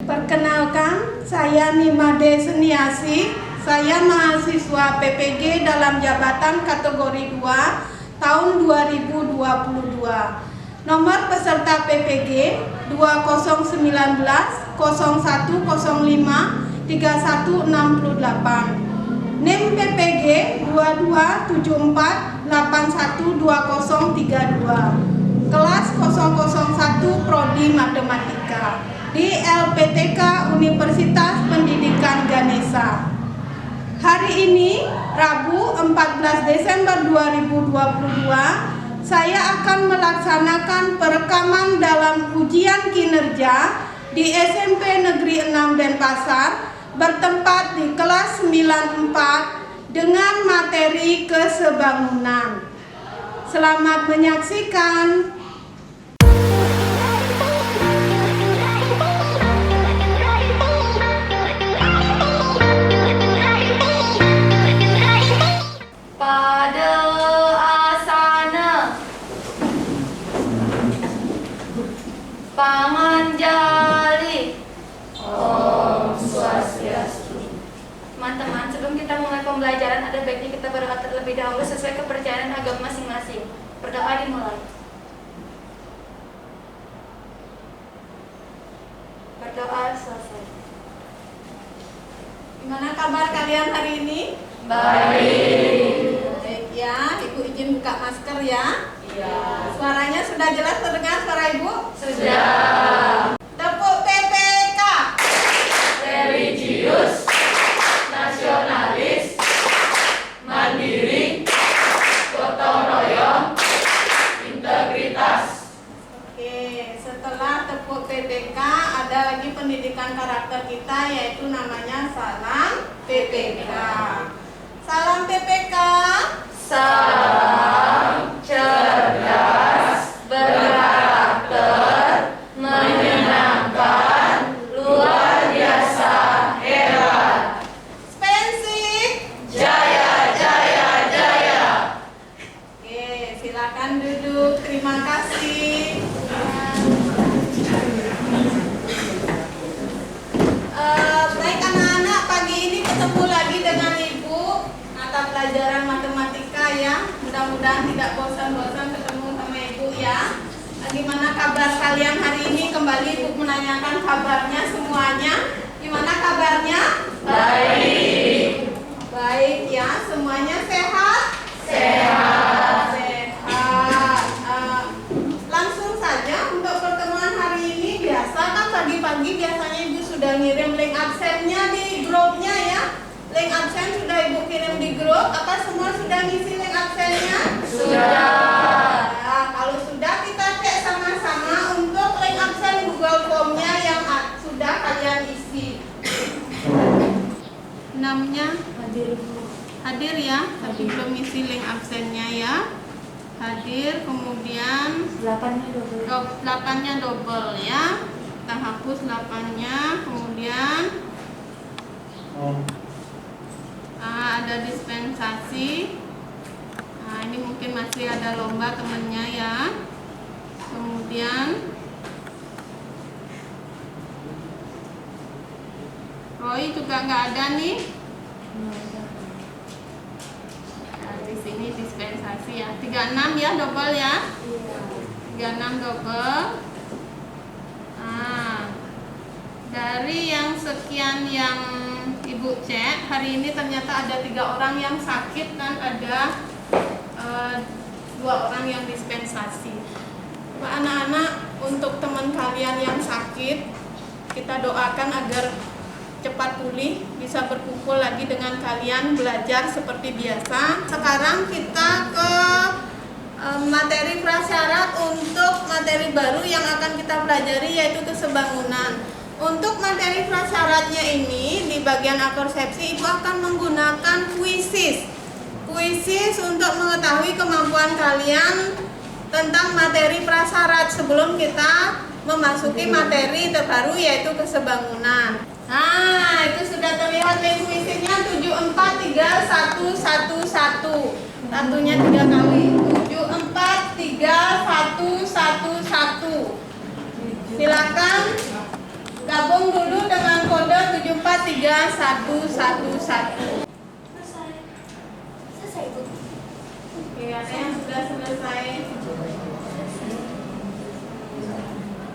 Perkenalkan, saya Nimade Seniasi. Saya mahasiswa PPG dalam jabatan kategori 2 tahun 2022. Nomor peserta PPG 2019 0105 3168. NIM PPG 2274812032. Kelas 001 Prodi Matematika di LPTK Universitas Pendidikan Ganesha. Hari ini, Rabu 14 Desember 2022, saya akan melaksanakan perekaman dalam ujian kinerja di SMP Negeri 6 Denpasar bertempat di kelas 94 dengan materi kesebangunan. Selamat menyaksikan. Pada asana Pamanjali. Om Swastiastu. Teman-teman, sebelum kita mulai pembelajaran, ada baiknya kita berdoa terlebih dahulu sesuai kepercayaan agama masing-masing. Berdoa dimulai. Berdoa selesai. Gimana kabar kalian hari ini? Baik. Baik ya, Ibu izin buka masker ya. Iya. Suaranya sudah jelas terdengar suara Ibu? Sudah. Tepuk PPK. Religius, nasionalis, mandiri, gotong royong, integritas. Oke, setelah tepuk PPK ada lagi pendidikan karakter kita, yaitu namanya salam PPK. Salam PPK. Salam cerdas, berkarakter, menyenangkan, luar biasa, hebat. Spensik. Jaya, jaya, jaya. Oke, silakan duduk. Terima kasih. Baik anak-anak, pagi ini ketemu lagi dengan Ibu mata pelajaran matematika ya. Mudah-mudahan tidak bosan-bosan ketemu sama Ibu ya. Gimana kabar kalian hari ini? Kembali Ibu menanyakan kabarnya semuanya. Gimana kabarnya? Baik. Baik ya, semuanya sehat? Sehat. Sehat. Langsung saja untuk pertemuan hari ini. Biasa kan pagi-pagi biasanya Ibu sudah ngirim link absennya di grupnya ya. Link absen sudah Ibu kirim di grup. Apa semua sudah ngisi link absennya? Sudah. Nah, kalau sudah kita cek sama-sama untuk link absen Google Form-nya yang sudah kalian isi. Namanya hadir ya, tapi belum isi link absennya ya. Hadir, kemudian 8-nya double ya. Kita hapus 8-nya, kemudian ada dispensasi. Nah, ini mungkin masih ada lomba temennya ya. Kemudian Roy juga nggak ada nih. Nah, di sini dispensasi ya. 36 ya double ya. 36 double. Nah, dari yang sekian yang Ibu cek, hari ini ternyata ada 3 orang yang sakit dan ada 2 orang yang dispensasi. Pak anak-anak, untuk teman kalian yang sakit, kita doakan agar cepat pulih, bisa berkumpul lagi dengan kalian, belajar seperti biasa. Sekarang kita ke materi prasyarat untuk materi baru yang akan kita pelajari, yaitu kesebangunan. Untuk materi prasyaratnya ini, di bagian akorsepsi Ibu akan menggunakan kuisis untuk mengetahui kemampuan kalian tentang materi prasyarat sebelum kita memasuki materi terbaru, yaitu kesebangunan. Nah, itu sudah terlihat link kuisisnya 743111. Satunya 3 kali. 743111. Silakan Gabung dulu dengan kode 743111. Selesai Bu. Oke, ada yang sudah selesai.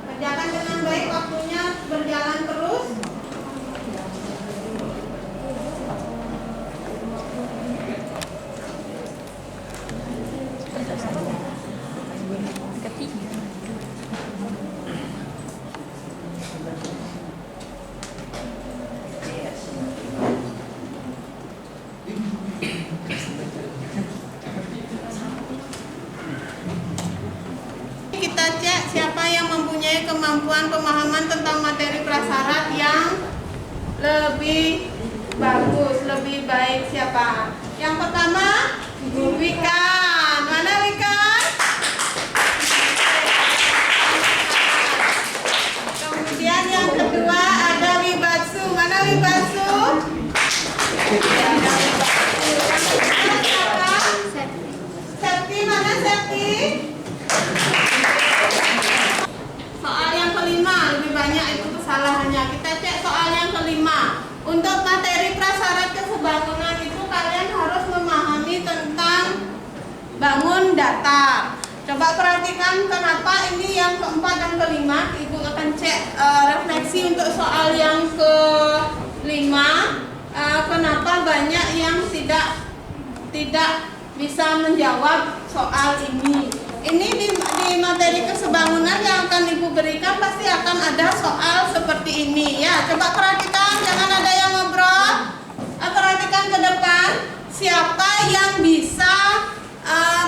Kerjakan dengan baik, waktunya berjalan terus. Kita cek siapa yang mempunyai kemampuan pemahaman tentang materi prasyarat yang lebih bagus, lebih baik. Siapa? Yang pertama, Wikan. Mana Wikan? Kemudian yang kedua ada Wibatsu. Mana Wibatsu? Septi, mana Septi? Soal yang kelima, lebih banyak itu kesalahannya. Kita cek soal yang kelima. Untuk materi prasyarat kesebangunan itu kalian harus memahami tentang bangun datar. Coba perhatikan kenapa ini yang keempat dan kelima. Ibu akan cek refleksi untuk soal yang kelima. Kenapa banyak yang tidak bisa menjawab soal ini. Ini di materi kesebangunan yang akan Ibu berikan pasti akan ada soal seperti ini ya. Coba perhatikan, jangan ada yang ngobrol. Perhatikan ke depan, siapa yang bisa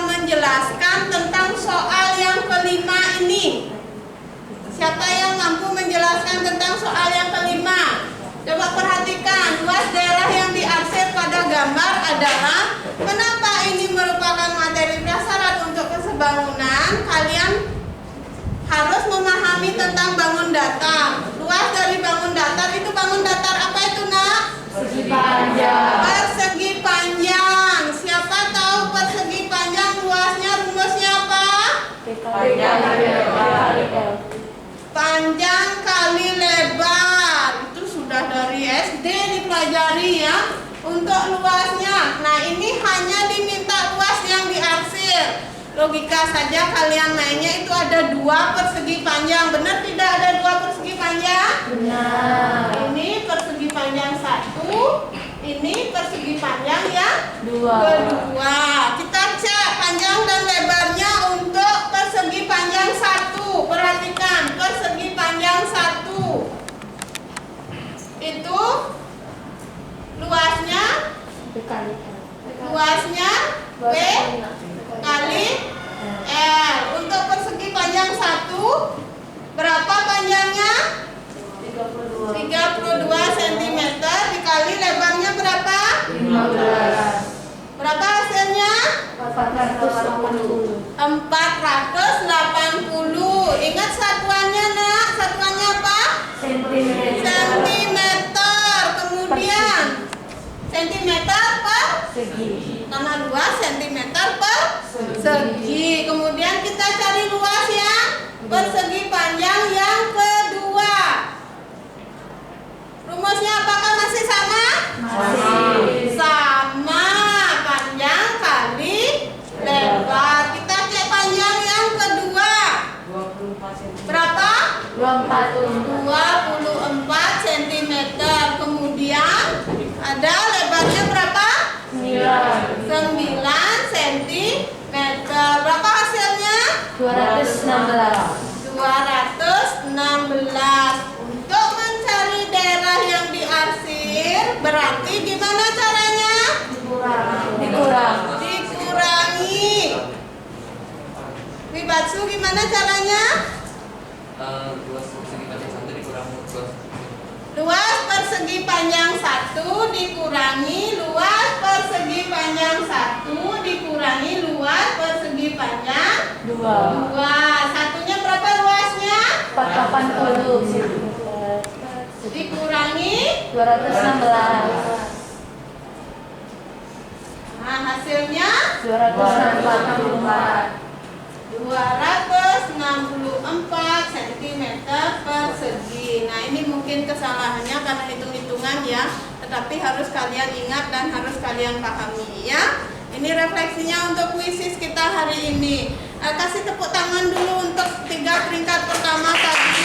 menjelaskan tentang soal yang kelima ini? Siapa yang mampu menjelaskan tentang soal yang kelima? Coba perhatikan, luas daerah yang diarsir pada gambar adalah, kenapa ini merupakan materi prasyarat untuk kesebangunan? Kalian harus memahami tentang bangun datar. Luas dari bangun datar itu, bangun datar apa itu nak? Persegi panjang. Persegi panjang. Siapa tahu persegi panjang luasnya rumusnya apa? Panjang kali lebar. Panjang kali lebar. Itu sudah dari SD dipelajari ya. Untuk luasnya, nah ini hanya diminta luas yang diarsir. Logika saja kalian mainnya itu ada 2 persegi panjang. Benar tidak ada 2 persegi panjang? Benar. Ini persegi panjang 1, ini persegi panjang yang 2. kedua. Kita cek panjang dan lebarnya untuk persegi panjang 1. Perhatikan, persegi panjang 1 itu luasnya B kali L. Untuk persegi panjang 1 berapa panjangnya? 32 cm dikali lebarnya berapa? 15. Berapa hasilnya? 480. 480. Ingat satuannya nak, satuannya apa? Sentimeter. Kemudian sentimeter per Segi. karena luas sentimeter per segi. Kemudian kita cari luas yang persegi panjang yang kedua. Rumusnya apakah masih sama? Masih. Sama, panjang kali lebar. Kita cek panjang yang kedua. Berapa? 24 cm. Kemudian ada lebarnya berapa? 9 cm. Berapa hasilnya? 216. 216. Untuk mencari daerah yang diarsir, berarti gimana caranya? Dikurangi. Wibatsu gimana caranya? Luas persegi panjang 1 dikurangi luas persegi panjang 1 dikurangi luas persegi panjang 2. Satunya berapa luasnya? 480 Dikurangi 216. Nah hasilnya 244. 244 264 cm persegi. Nah, ini mungkin kesalahannya karena hitung-hitungan ya, tetapi harus kalian ingat dan harus kalian pahami ya. Ini refleksinya untuk kuisis kita hari ini. Kasih tepuk tangan dulu untuk 3 peringkat pertama tadi.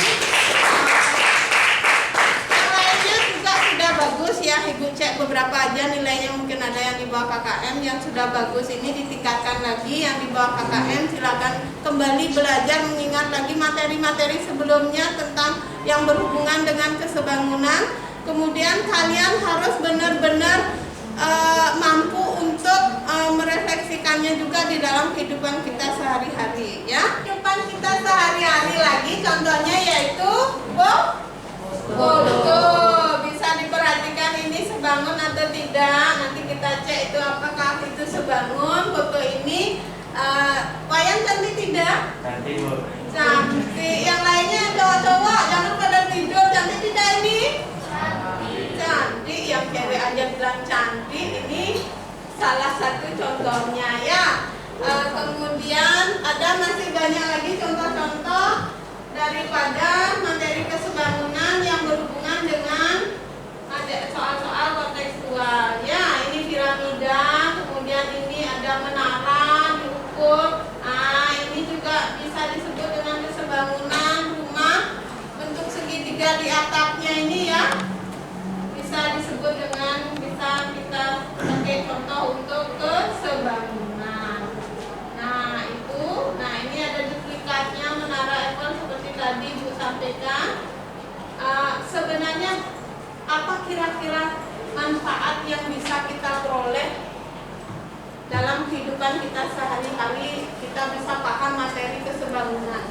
Yang lainnya juga sudah bagus ya. Ibu cek beberapa aja nilainya, mungkin ada yang di bawah KKM. Yang sudah bagus ini ditingkatkan lagi. Yang di bawah KKM silakan kembali belajar, mengingat lagi materi-materi sebelumnya tentang yang berhubungan dengan kesebangunan. Kemudian kalian harus benar-benar mampu untuk merefleksikannya juga di dalam kehidupan kita sehari-hari ya. Kehidupan kita sehari-hari lagi contohnya yaitu foto. Bisa diperhatikan ini sebangun atau tidak. Nanti kita cek itu apakah itu sebangun. Foto ini Wayan cantik tidak? Cantik, Bu. Cantik. Yang lainnya cowok-cowok jangan pada tidur. Cantik tidak ini? Cantik, yang cewek aja bilang cantik. Ini salah satu contohnya ya. Kemudian ada masih banyak lagi contoh-contoh daripada materi kesebangunan yang berhubungan dengan ada soal-soal kontekstual ya. Ini piramida, kemudian ini ada menara diukur. Ini juga bisa disebut dengan kesebangunan rumah bentuk segitiga di atapnya ini ya. Bisa disebut dengan, bisa kita pakai contoh untuk kesebangunan. Nah itu, nah ini ada duplikatnya menara Eiffel seperti tadi Bu sampaikan. Sebenarnya apa kira-kira manfaat yang bisa kita peroleh dalam kehidupan kita sehari-hari? Kita bisa paham materi kesebangunan.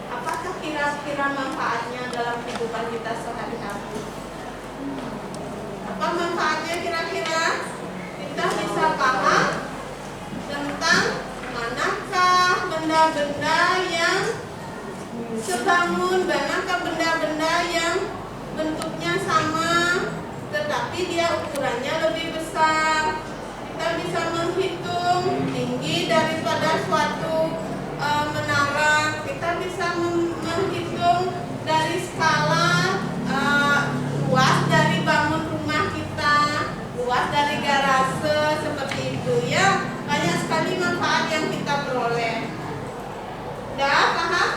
Apakah kira-kira manfaatnya dalam kehidupan kita sehari-hari? Apa manfaatnya kira-kira? Kita bisa paham tentang manakah benda-benda yang sebangun, manakah benda-benda yang bentuknya sama tetapi dia ukurannya lebih besar. Kita bisa menghitung tinggi daripada suatu menara. Kita bisa menghitung dari skala luas dari bangun rumah kita, luas dari garase, seperti itu ya. Banyak sekali manfaat yang kita peroleh. Udah paham?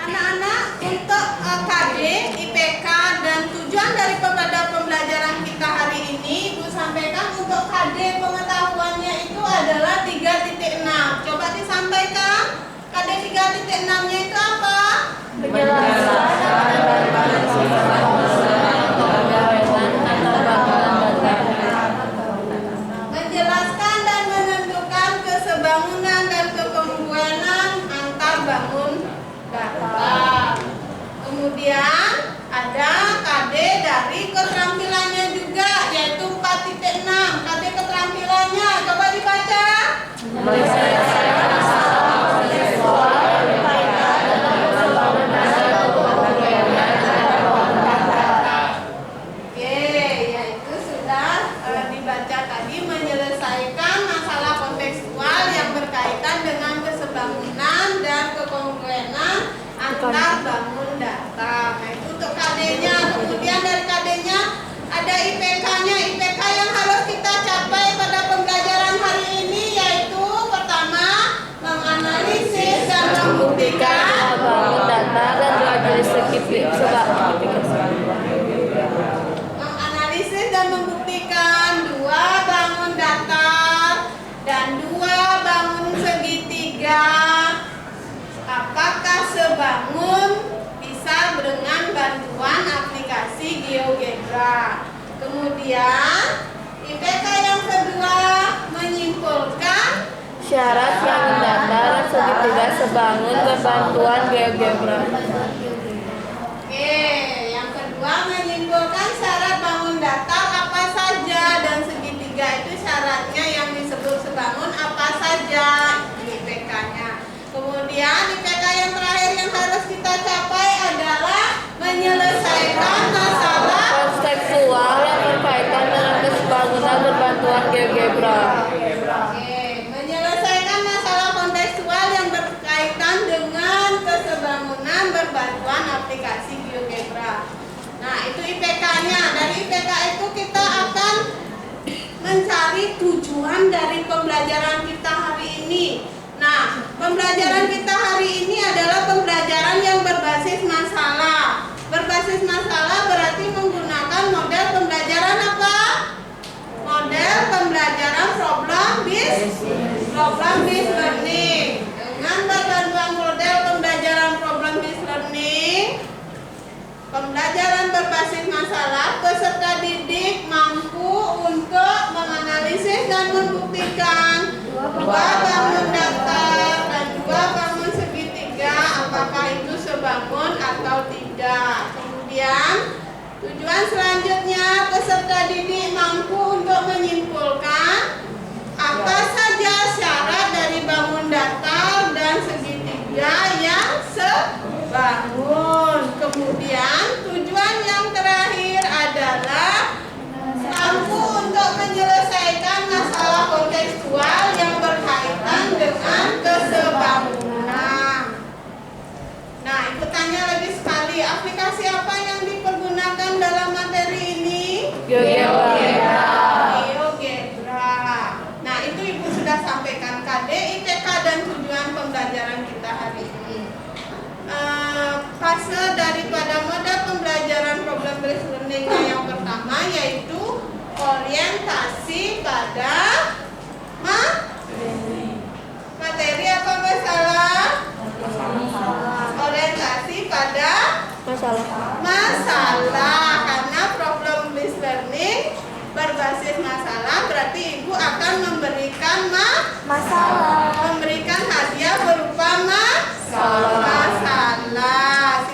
Anak-anak, untuk KD, IPK dan tujuan daripada pembelajaran kita hari ini, Ibu sampaikan untuk KD pengetahuannya itu adalah 3.6. Coba disampaikan. KD 3.6-nya itu apa? Menjelaskan dan menentukan kesebangunan dan kekongruenan antar bangun data. Kemudian ada KD dari keterampilannya juga, yaitu 4.6. KD keterampilannya coba dibaca. Yaitu sudah dibaca tadi, menyelesaikan masalah kontekstual yang berkaitan dengan kesebangunan dan kekongruenan antar bangun data. Nah, itu untuk KD-nya. Kemudian dari KD-nya ada IPK-nya. IPK yang harus kita capai pada pembelajaran hari ini yaitu pertama, menganalisis dan membuktikan bangun data dan dua dari segi coba menganalisis dan membuktikan 2 bangun data dan 2 bangun segitiga. Apakah sebangun bisa dengan bantuan aplikasi GeoGebra. Kemudian IPK yang kedua menyimpulkan syarat yang mendata dan segitiga sebangun berbantuan GeoGebra. Oke, yang kedua menyimpulkan syarat bangun datar apa saja dan segitiga itu syaratnya yang disebut sebangun apa saja, IPK-nya. Kemudian IPK yang terakhir yang harus kita capai adalah menyelesaikan masalah Kontekstual yang berkaitan dengan kesebangunan berbantuan GeoGebra. Oke, menyelesaikan masalah kontekstual yang berkaitan tujuan dari pembelajaran kita hari ini. Nah, pembelajaran kita hari ini adalah pembelajaran yang berbasis masalah. Berbasis masalah berarti menggunakan model pembelajaran apa? Model pembelajaran problem-based learning. Dengan bantuan model pembelajaran problem-based learning, pembelajaran berbasis masalah, peserta didik mampu untuk menganalisis dan membuktikan dua bangun datar dan dua bangun segitiga, apakah itu sebangun atau tidak. Kemudian tujuan selanjutnya, peserta didik mampu untuk menyimpulkan apa saja syarat dari bangun datar dan segitiga yang sebangun. Kemudian tujuan yang terakhir adalah mampu untuk menyelesaikan masalah kontekstual yang berkaitan dengan kesebangunan. Nah, ikut tanya lagi sekali, aplikasi apa yang dipergunakan dalam materi ini? GeoGebra. Nah, itu Ibu sudah sampaikan KD, IPK, dan tujuan pembelajaran kita hari ini. Fase daripada model pembelajaran problem-based learning yang pertama yaitu orientasi pada materi apa masalah? Orientasi pada masalah. Karena problem-based learning berbasis masalah berarti Ibu akan memberikan memberikan hadiah berupa masalah.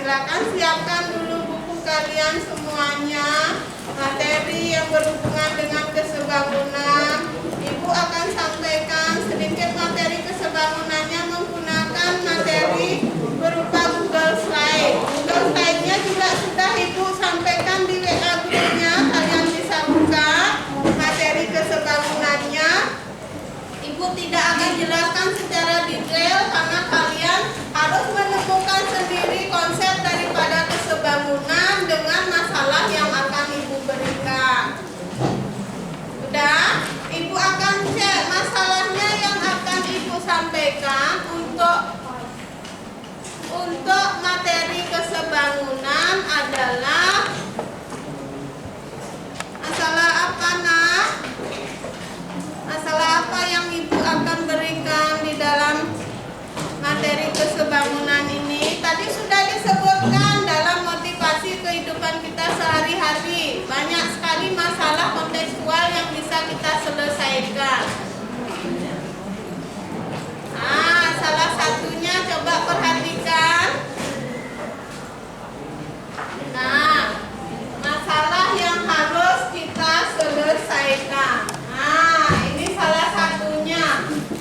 Silakan siapkan dulu buku kalian semuanya. Materi yang berhubungan dengan kesebangunan, Ibu akan sampaikan sedikit materi kesebangunannya menggunakan materi berupa Google Slide. Google Slide-nya juga sudah Ibu sampaikan di WA grupnya. Kalian bisa buka materi kesebangunannya. Ibu tidak akan jelaskan secara detail karena kalian harus menemukan sendiri konsep daripada kesebangunan dengan masalah yang akan Ibu berikan. Udah? Ibu akan cek masalahnya yang akan Ibu sampaikan untuk materi kesebangunan adalah masalah apa, Nak? Masalah apa yang Ibu akan berikan di dalam materi kesebangunan ini? Tadi sudah disebutkan dalam motivasi kehidupan kita sehari-hari. Banyak sekali masalah kontekstual yang bisa kita selesaikan. Salah satunya coba perhatikan. Nah, masalah yang harus kita selesaikan. Ini salah satunya.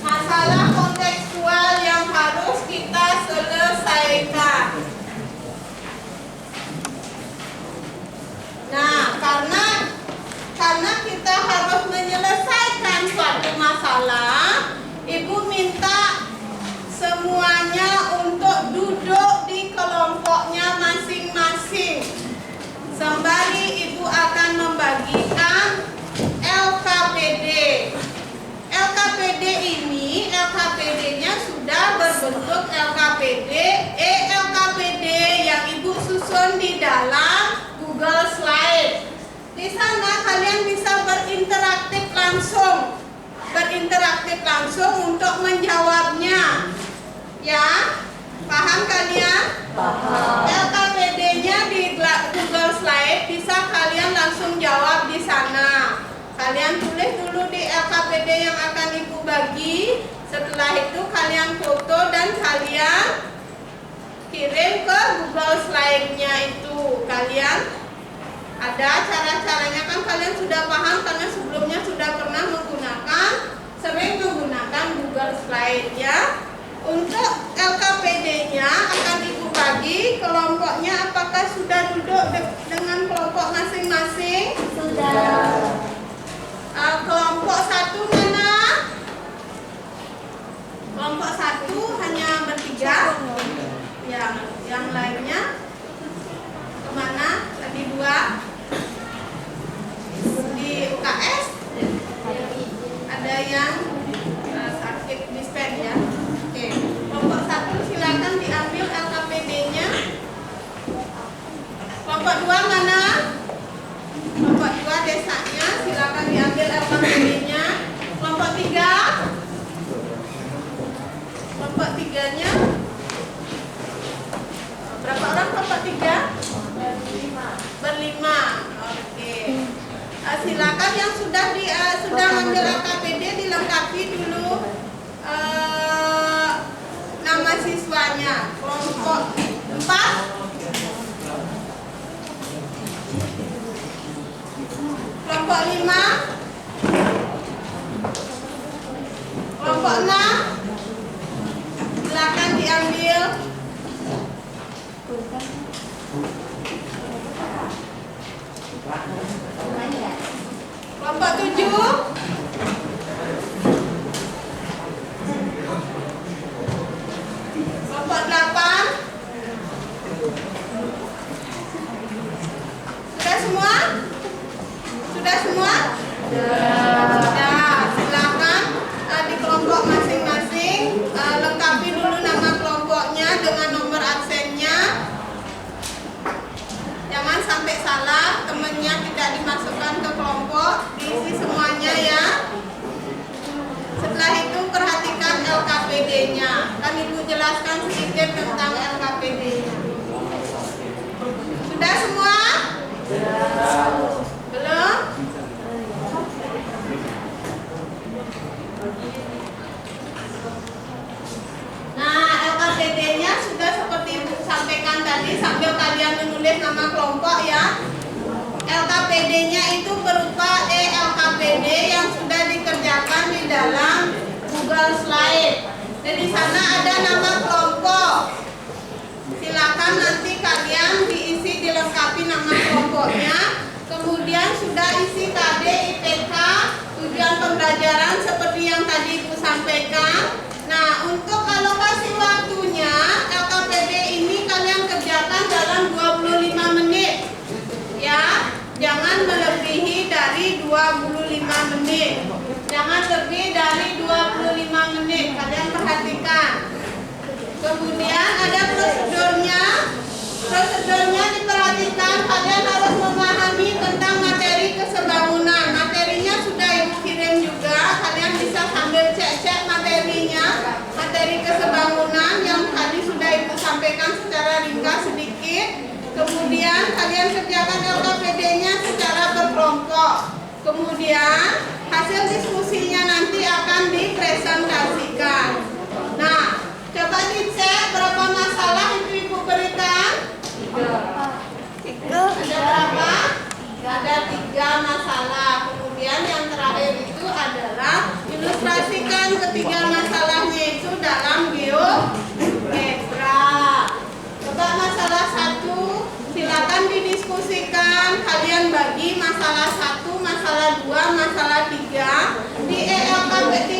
Masalah kontekstual yang harus kita selesaikan. Nah, karena kita harus menyelesaikan suatu masalah, Ibu minta semuanya untuk duduk di kelompoknya masing-masing. Sembari Ibu akan membagikan LKPD. LKPD ini, LKPD-nya sudah berbentuk LKPD, LKPD yang Ibu susun di dalam Google Slide. Di sana kalian bisa berinteraktif langsung untuk menjawabnya. Ya, paham kalian? Paham. LKPD-nya di Google Slide bisa kalian langsung jawab di sana. Kalian tulis dulu di LKPD yang akan Ibu bagi. Setelah itu kalian foto dan kalian kirim ke Google Slide-nya itu. Kalian ada cara-caranya kan kalian sudah paham karena sebelumnya sudah pernah sering menggunakan Google Slide ya. Untuk LKPD-nya akan Ibu bagi kelompoknya. Apakah sudah duduk dengan kelompok masing-masing? Sudah. Kelompok satu mana? Kelompok satu hanya bertiga. Yang lainnya kemana? Tadi dua. Di UKS ada yang 3? Kelompok 3-nya berapa orang kelompok 3? Berlima. Oke. Silakan yang sudah ngambil LKPD dilengkapi dulu nama siswanya. Kelompok 4, kelompok 5, kelompok 6, silakan diambil. Kelompok 7, kelompok 8, sudah semua? Sudah semua? Sudah. Silakan di kelompok masing-masing lengkapi dulu nama kelompoknya dengan nomor absennya. Jangan sampai salah, temannya tidak dimasukkan ke kelompok, diisi semuanya ya. Setelah itu perhatikan LKPD-nya. Kan Ibu jelaskan sedikit tentang LKPD-nya. Sudah semua? Belum? Nah, LKPD-nya sudah seperti Ibu sampaikan tadi sambil kalian menulis nama kelompok ya. LKPD-nya itu berupa LKPD yang sudah dikerjakan di dalam Google Slide. Jadi sana ada nama kelompok. Silakan nanti kalian diisi dilengkapi nama kelompoknya. Kemudian sudah isi KD, IPK, tujuan pembelajaran seperti yang tadi Ibu sampaikan. Nah, untuk alokasi waktunya LKPD ini kalian kerjakan dalam 25 menit. Ya, jangan melebihi dari 25 menit. Jangan lebih dari 25 menit. Kalian perhatikan. Kemudian ada prosedurnya. Prosedurnya diperhatikan. Kalian harus memahami tentang materi kesebangunan. Materinya sudah Ibu kirim juga. Kalian bisa sambil cek-cek materinya. Materi kesebangunan yang tadi sudah Ibu sampaikan secara ringkas sedikit. Kemudian kalian kerjakan LKPD-nya secara berkelompok. Kemudian hasil diskusinya nanti akan dipresentasikan. Nah, coba dicek berapa masalah itu Ibu berikan? 3. Ada berapa? Ada 3 masalah. Kemudian yang terakhir itu adalah ilustrasikan ketiga masalahnya itu dalam GeoGebra. Coba masalah 1 silakan didiskusikan. Kalian bagi masalah 1, masalah 2, masalah 3. Di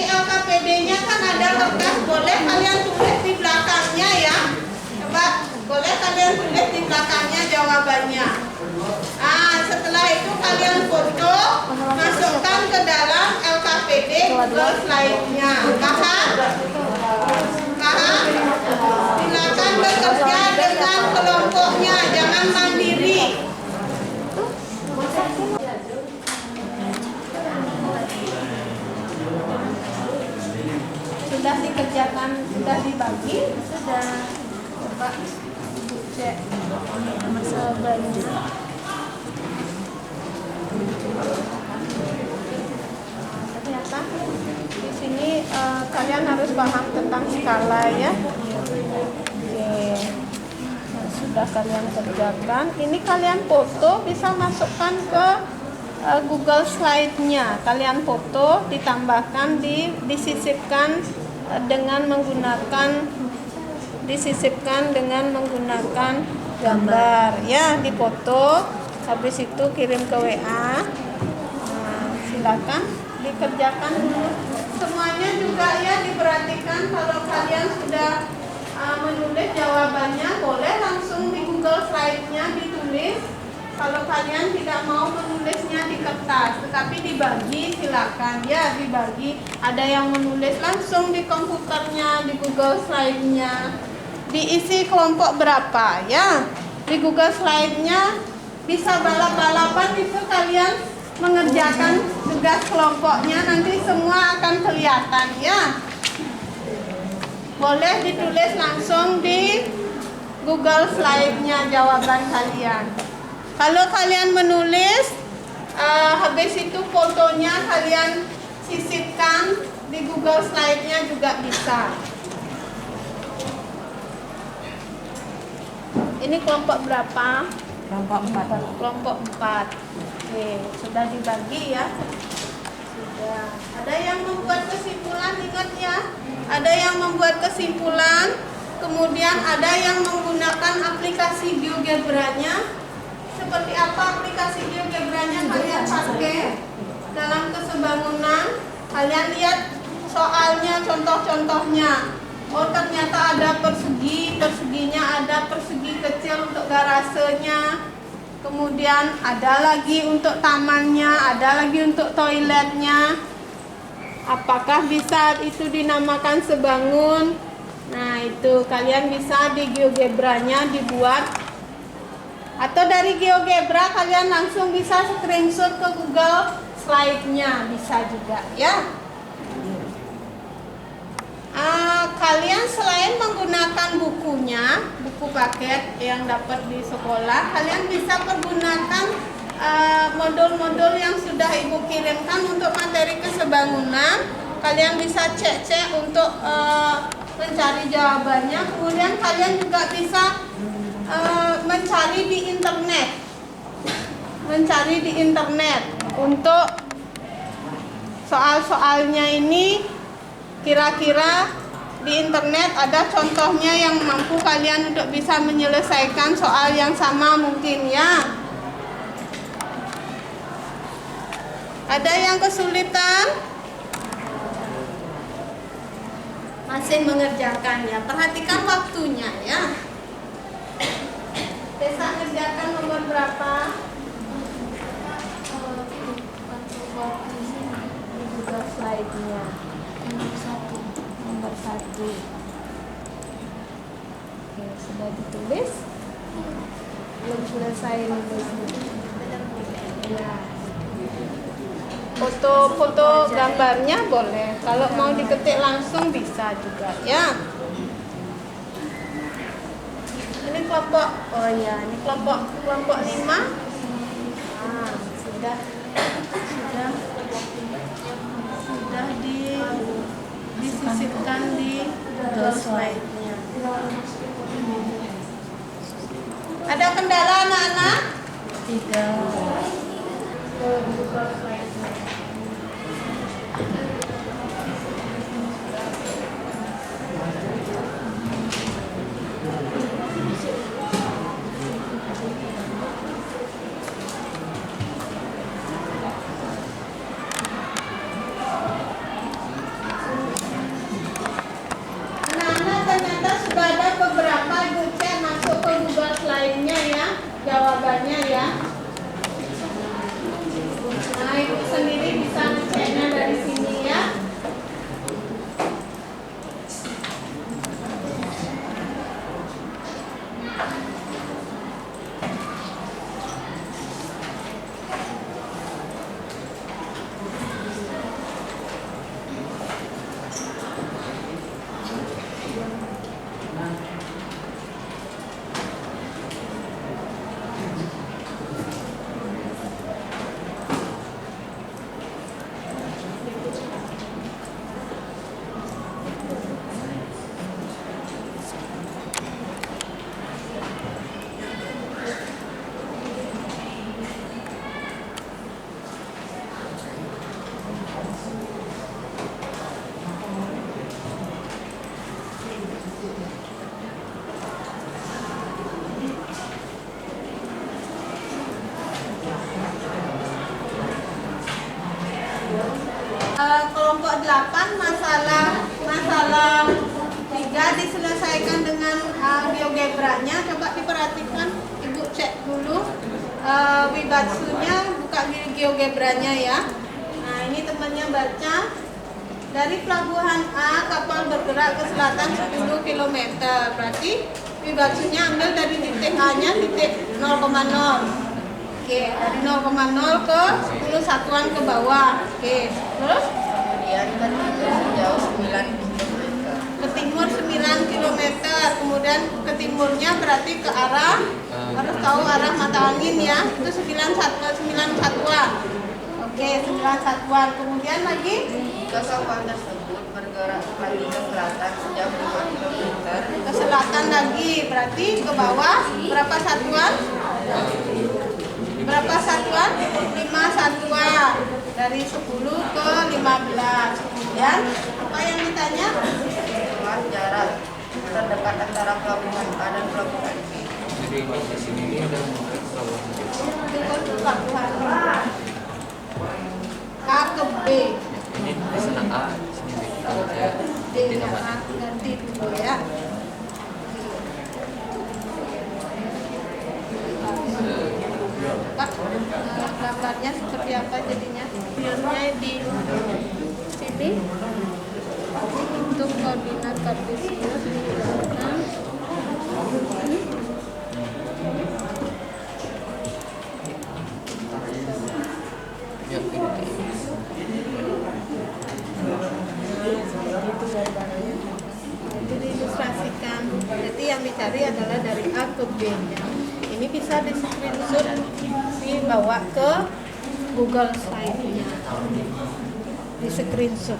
LKPD-nya kan ada kertas, boleh kalian tulis di belakangnya ya. Coba boleh kalian tulis di belakangnya jawabannya. Nah, setelah itu kalian foto, masukkan ke dalam LKPD Google Slide-nya. Paham? Paham? Silakan bekerja dengan kelompoknya, jangan mandiri. Sudah dikerjakan, sudah dibagi, sudah. Coba Ibu cek masalahnya. Ternyata di sini kalian harus paham tentang skala ya. Oke. Nah, sudah kalian kerjakan. Ini kalian foto, bisa masukkan ke Google Slide-nya. Kalian foto, ditambahkan, disisipkan dengan menggunakan gambar ya, dipoto. Habis itu kirim ke WA. Nah, silakan dikerjakan dulu semuanya juga ya, diperhatikan. Kalau kalian sudah menulis jawabannya, boleh langsung di Google Slide-nya ditulis. Kalau kalian tidak mau menulisnya di kertas, tetapi dibagi, silakan ya, dibagi. Ada yang menulis langsung di komputernya, di Google Slide-nya. Diisi kelompok berapa ya? Di Google Slide-nya bisa balap-balapan itu, kalian mengerjakan tugas kelompoknya, nanti semua akan kelihatan ya. Boleh ditulis langsung di Google Slide-nya jawaban kalian. Kalau kalian menulis, habis itu fotonya kalian sisipkan di Google Slide-nya juga bisa. Ini kelompok berapa? Kelompok 4. Kelompok 4. Oke, sudah dibagi ya. Sudah. Ada yang membuat kesimpulan, ingat ya. Ada yang membuat kesimpulan, kemudian ada yang menggunakan aplikasi GeoGebra-nya. Seperti apa aplikasi GeoGebra-nya kalian pakai dalam kesebangunan? Kalian lihat soalnya, contoh-contohnya. Oh, ternyata ada persegi, perseginya ada persegi kecil untuk garasenya. Kemudian ada lagi untuk tamannya, ada lagi untuk toiletnya. Apakah bisa itu dinamakan sebangun? Nah, itu kalian bisa di GeoGebra-nya dibuat. Atau dari GeoGebra kalian langsung bisa screenshot ke Google Slide-nya, bisa juga ya. Kalian selain menggunakan bukunya, buku paket yang dapat di sekolah, kalian bisa pergunakan modul-modul yang sudah Ibu kirimkan untuk materi kesebangunan. Kalian bisa cek-cek untuk mencari jawabannya. Kemudian kalian juga bisa mencari di internet. Mencari di internet untuk soal-soalnya ini. Kira-kira di internet ada contohnya yang mampu kalian untuk bisa menyelesaikan soal yang sama mungkin ya. Ada yang kesulitan? Masih mengerjakan ya. Perhatikan waktunya ya. Desa ngerjakan nomor berapa? Juga slide-nya. Nomor 1. Oke, sudah ditulis? Belum selesai nulisnya. Ya. Foto gambarnya boleh. Kalau mau diketik langsung bisa juga ya. Ini kelompok. Oh ya, ini kelompok 5. Sudah disisipkan di Google Slide-nya. Ada kendala anak-anak? Tidak. Google Slide-nya. Jawabannya ya. Nah, Ibu sendiri bisa ngeceknya dari sini ya. Kelompok 8 masalah 3 diselesaikan dengan GeoGebra-nya. Coba diperhatikan, Ibu cek dulu Wibatsunya, buka GeoGebra-nya ya. Nah, ini temannya baca. Dari pelabuhan A kapal bergerak ke selatan 10 km. Berarti Wibatsunya ambil dari titik A-nya titik 0,0. Oke, dari 0,0 ke 10 satuan ke bawah. Oke, terus Kemudian ke sejauh 9 km. ke timur 9 km. Kemudian ke timurnya berarti ke arah, harus tahu arah mata angin ya. Itu 9 satuan. Oke, 9 satuan. Kemudian lagi Jika kapal tersebut bergerak lagi ke selatan sejauh 5 km, ke selatan lagi, berarti ke bawah berapa satuan? Berapa satuan? 5 satuan. Dari 10 ke 15. Kemudian apa yang ditanya? dengan jarak terdekat antara pelabuhan A dan pelabuhan B. Jadi di sini ini ada pelabuhan. Itu pelabuhan A ke B. Ini di sana A, di sini B. Kalau saya D di nya nama A ganti dulu ya. Pak, gambarnya seperti apa jadinya? Filenya di sini. Untuk koordinat kartesius digunakan. ya ini. Itu diilustrasikan. Jadi yang dicari adalah dari A ke B nya. Ini bisa di screenshot, dibawa ke Google Slide-nya. Di screenshot.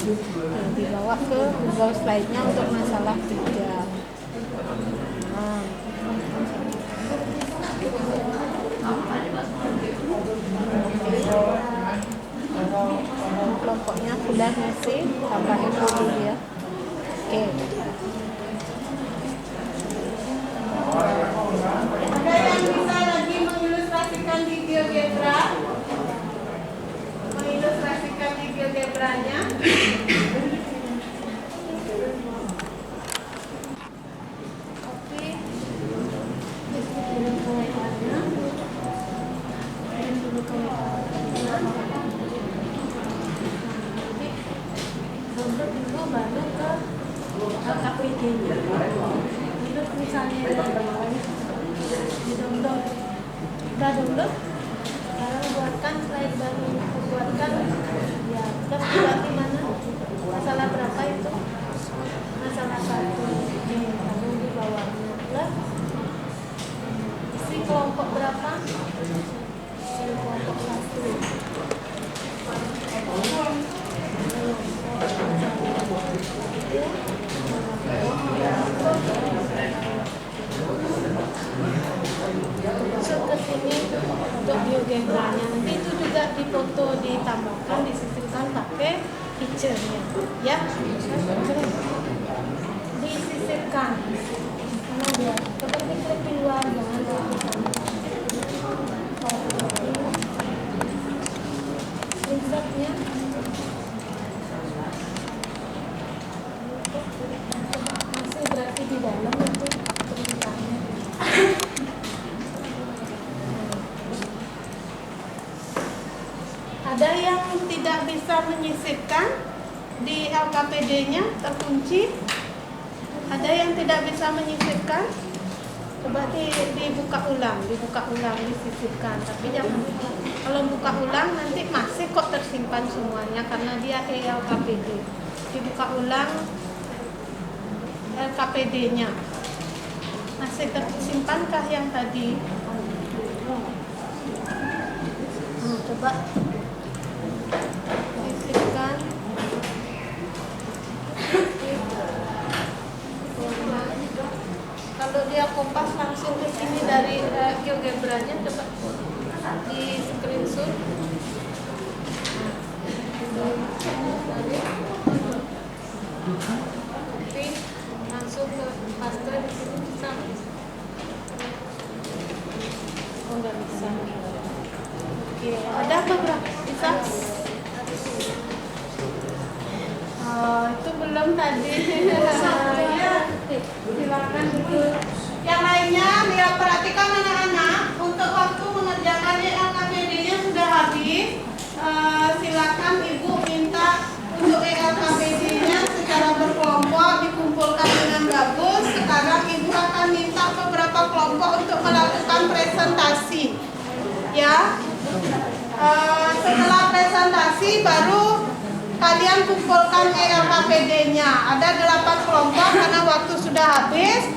Nah, dibawa ke Google Slide-nya untuk masalah 3. Nah. Kelompoknya sudah ngisi, tambahin dulu ya. Oke. Ada yang bisa lagi mengilustrasikan di GeoGebra? Mengilustrasikan di GeoGebra-nya? Oke. Dulu ke WA-nya. Dulu ke WA-nya. Download dulu baru ke LKPD-nya. Download misalnya di download. Udah download? Sekarang buatkan slide baru. Buatkan ya, udah berarti mana? Masalah berapa itu? Masalah 1. Oke, lalu di bawahnya plus isi kelompok berapa? Isi kelompok 1. Masuk ke sini untuk GeoGebra-nya. Nanti itu juga difoto, ditambahkan, disisipkan pakai picture-nya, ya. Disisipkan. Karena dia seperti klik di luar, jangan dilakukan. Screenshot-nya. Masih berarti di dalam itu perintahnya. Ada yang tidak bisa menyisipkan di LKPD-nya terkunci. Ada yang tidak bisa menyisipkan. Coba dibuka ulang, disisipkan. Tapi jangan kalau buka ulang nanti masih kok tersimpan semuanya karena dia LKPD. Dibuka ulang LKPD-nya. Masih tersimpankah yang tadi? Coba sisipkan. Kalau dia kompas langsung ke sini dari GeoGebra-nya, coba di screenshot. Oke, langsung ke paste di sini bisa. Oh, nggak bisa. Oke, ada apa berapa? Bisa? Oh, itu belum tadi. Ya, silakan dulu. Yang lainnya, lihat perhatikan anak-anak. Untuk waktu mengerjakan LKPD-nya sudah habis. Silakan ibu minta untuk LKPD-nya secara berkelompok dikumpulkan dengan bagus. Sekarang ibu akan minta beberapa kelompok untuk melakukan presentasi. presentasi. Ya. Setelah presentasi baru kalian kumpulkan ELKPD-nya. Ada 8 kelompok karena waktu sudah habis.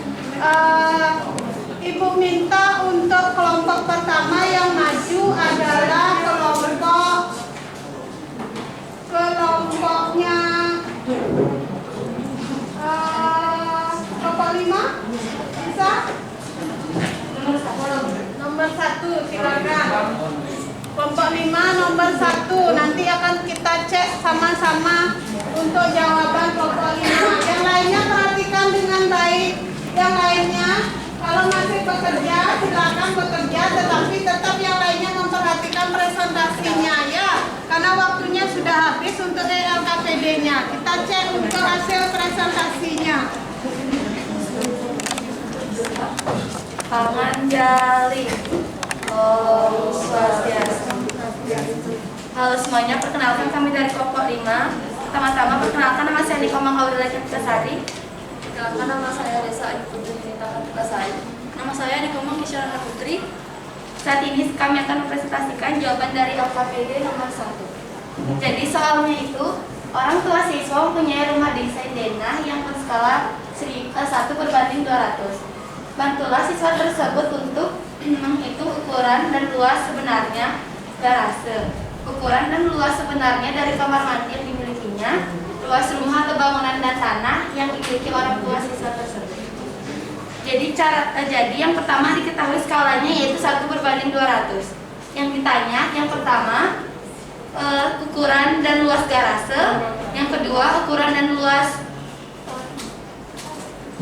Ibu minta untuk kelompok pertama yang maju adalah kelompoknya kelompok 5. Bisa? Nomor 1 silakan. Kelompok 5 nomor 1 nanti akan kita cek sama-sama untuk jawaban kelompok 5. Yang lainnya perhatikan dengan baik. Yang lainnya kalau masih bekerja silakan bekerja, tetapi tetap yang lainnya memperhatikan presentasinya ya. Karena waktunya sudah habis untuk ELKPD-nya. Kita cek untuk hasil presentasinya. Panganjali. Om Swastiastu. Halo semuanya, perkenalkan kami dari kelompok 5. Pertama-tama perkenalkan nama saya Nikomang Aurela Cantikasari. Perkenalkan nama saya Desa Ayu Putri Yunita Cantikasari. Nama saya Nikomang Kisyarana Putri. Saat ini kami akan mempresentasikan jawaban dari LKPD nomor 1. Jadi soalnya itu, orang tua siswa mempunyai rumah desain denah yang berskala 1/200. Bantulah siswa tersebut untuk menghitung ukuran dan luas sebenarnya garase, ukuran dan luas sebenarnya dari kamar mandi yang dimilikinya, luas rumah atau bangunan dan tanah yang dimiliki orang tua siswa tersebut. Jadi yang pertama diketahui skalanya yaitu 1/200. Yang ditanya yang pertama ukuran dan luas garase, yang kedua ukuran dan luas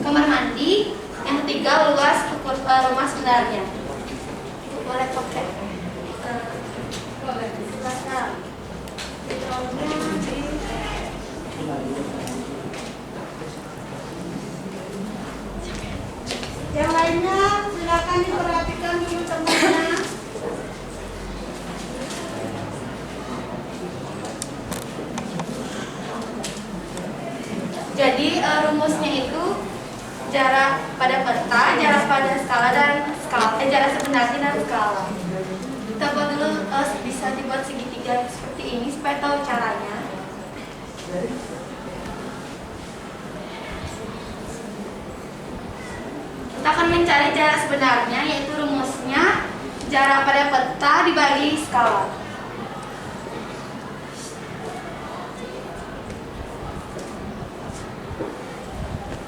kamar mandi, yang ketiga luas rumah sebenarnya. Boleh pakai boleh silakan. Yang lainnya silakan diperhatikan dulu temannya. Jadi rumusnya itu jarak pada peta, jarak pada skala dan jarak sebenarnya dan skala. Kita buat dulu bisa dibuat segitiga seperti ini supaya tahu caranya. Kita akan mencari jarak sebenarnya, yaitu rumusnya jarak pada peta dibagi skala.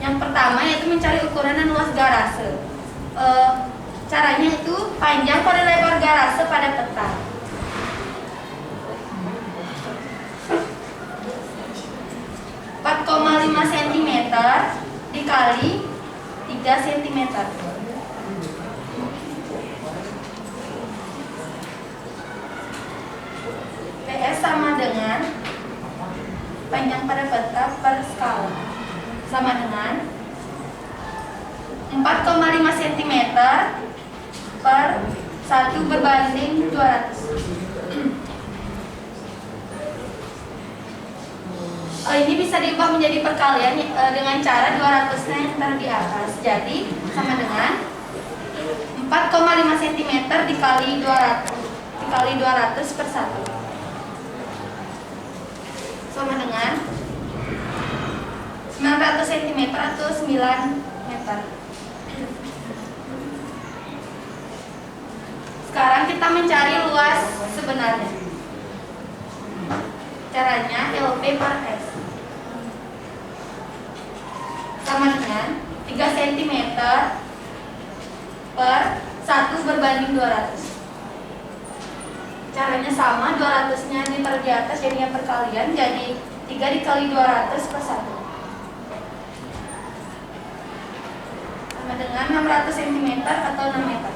Yang pertama yaitu mencari ukuran dan luas garase. Caranya itu panjang pada lebar garase pada peta. (4,5 cm dikali 3 cm). PS sama dengan panjang pada peta per skala, sama dengan 4,5 cm per 1/200. Ini bisa diubah menjadi perkalian dengan cara 200-nya yang taruh di atas. Jadi sama dengan 4,5 cm dikali 200 per 1 sama dengan 900 cm atau 9 meter. Sekarang kita mencari luas sebenarnya. Caranya LP per S sama dengan 3 cm per 1/200. Caranya sama, 200-nya ditaruh di atas jadinya perkalian, jadi 3 dikali 200 per 1 sama dengan 600 cm atau 6 meter.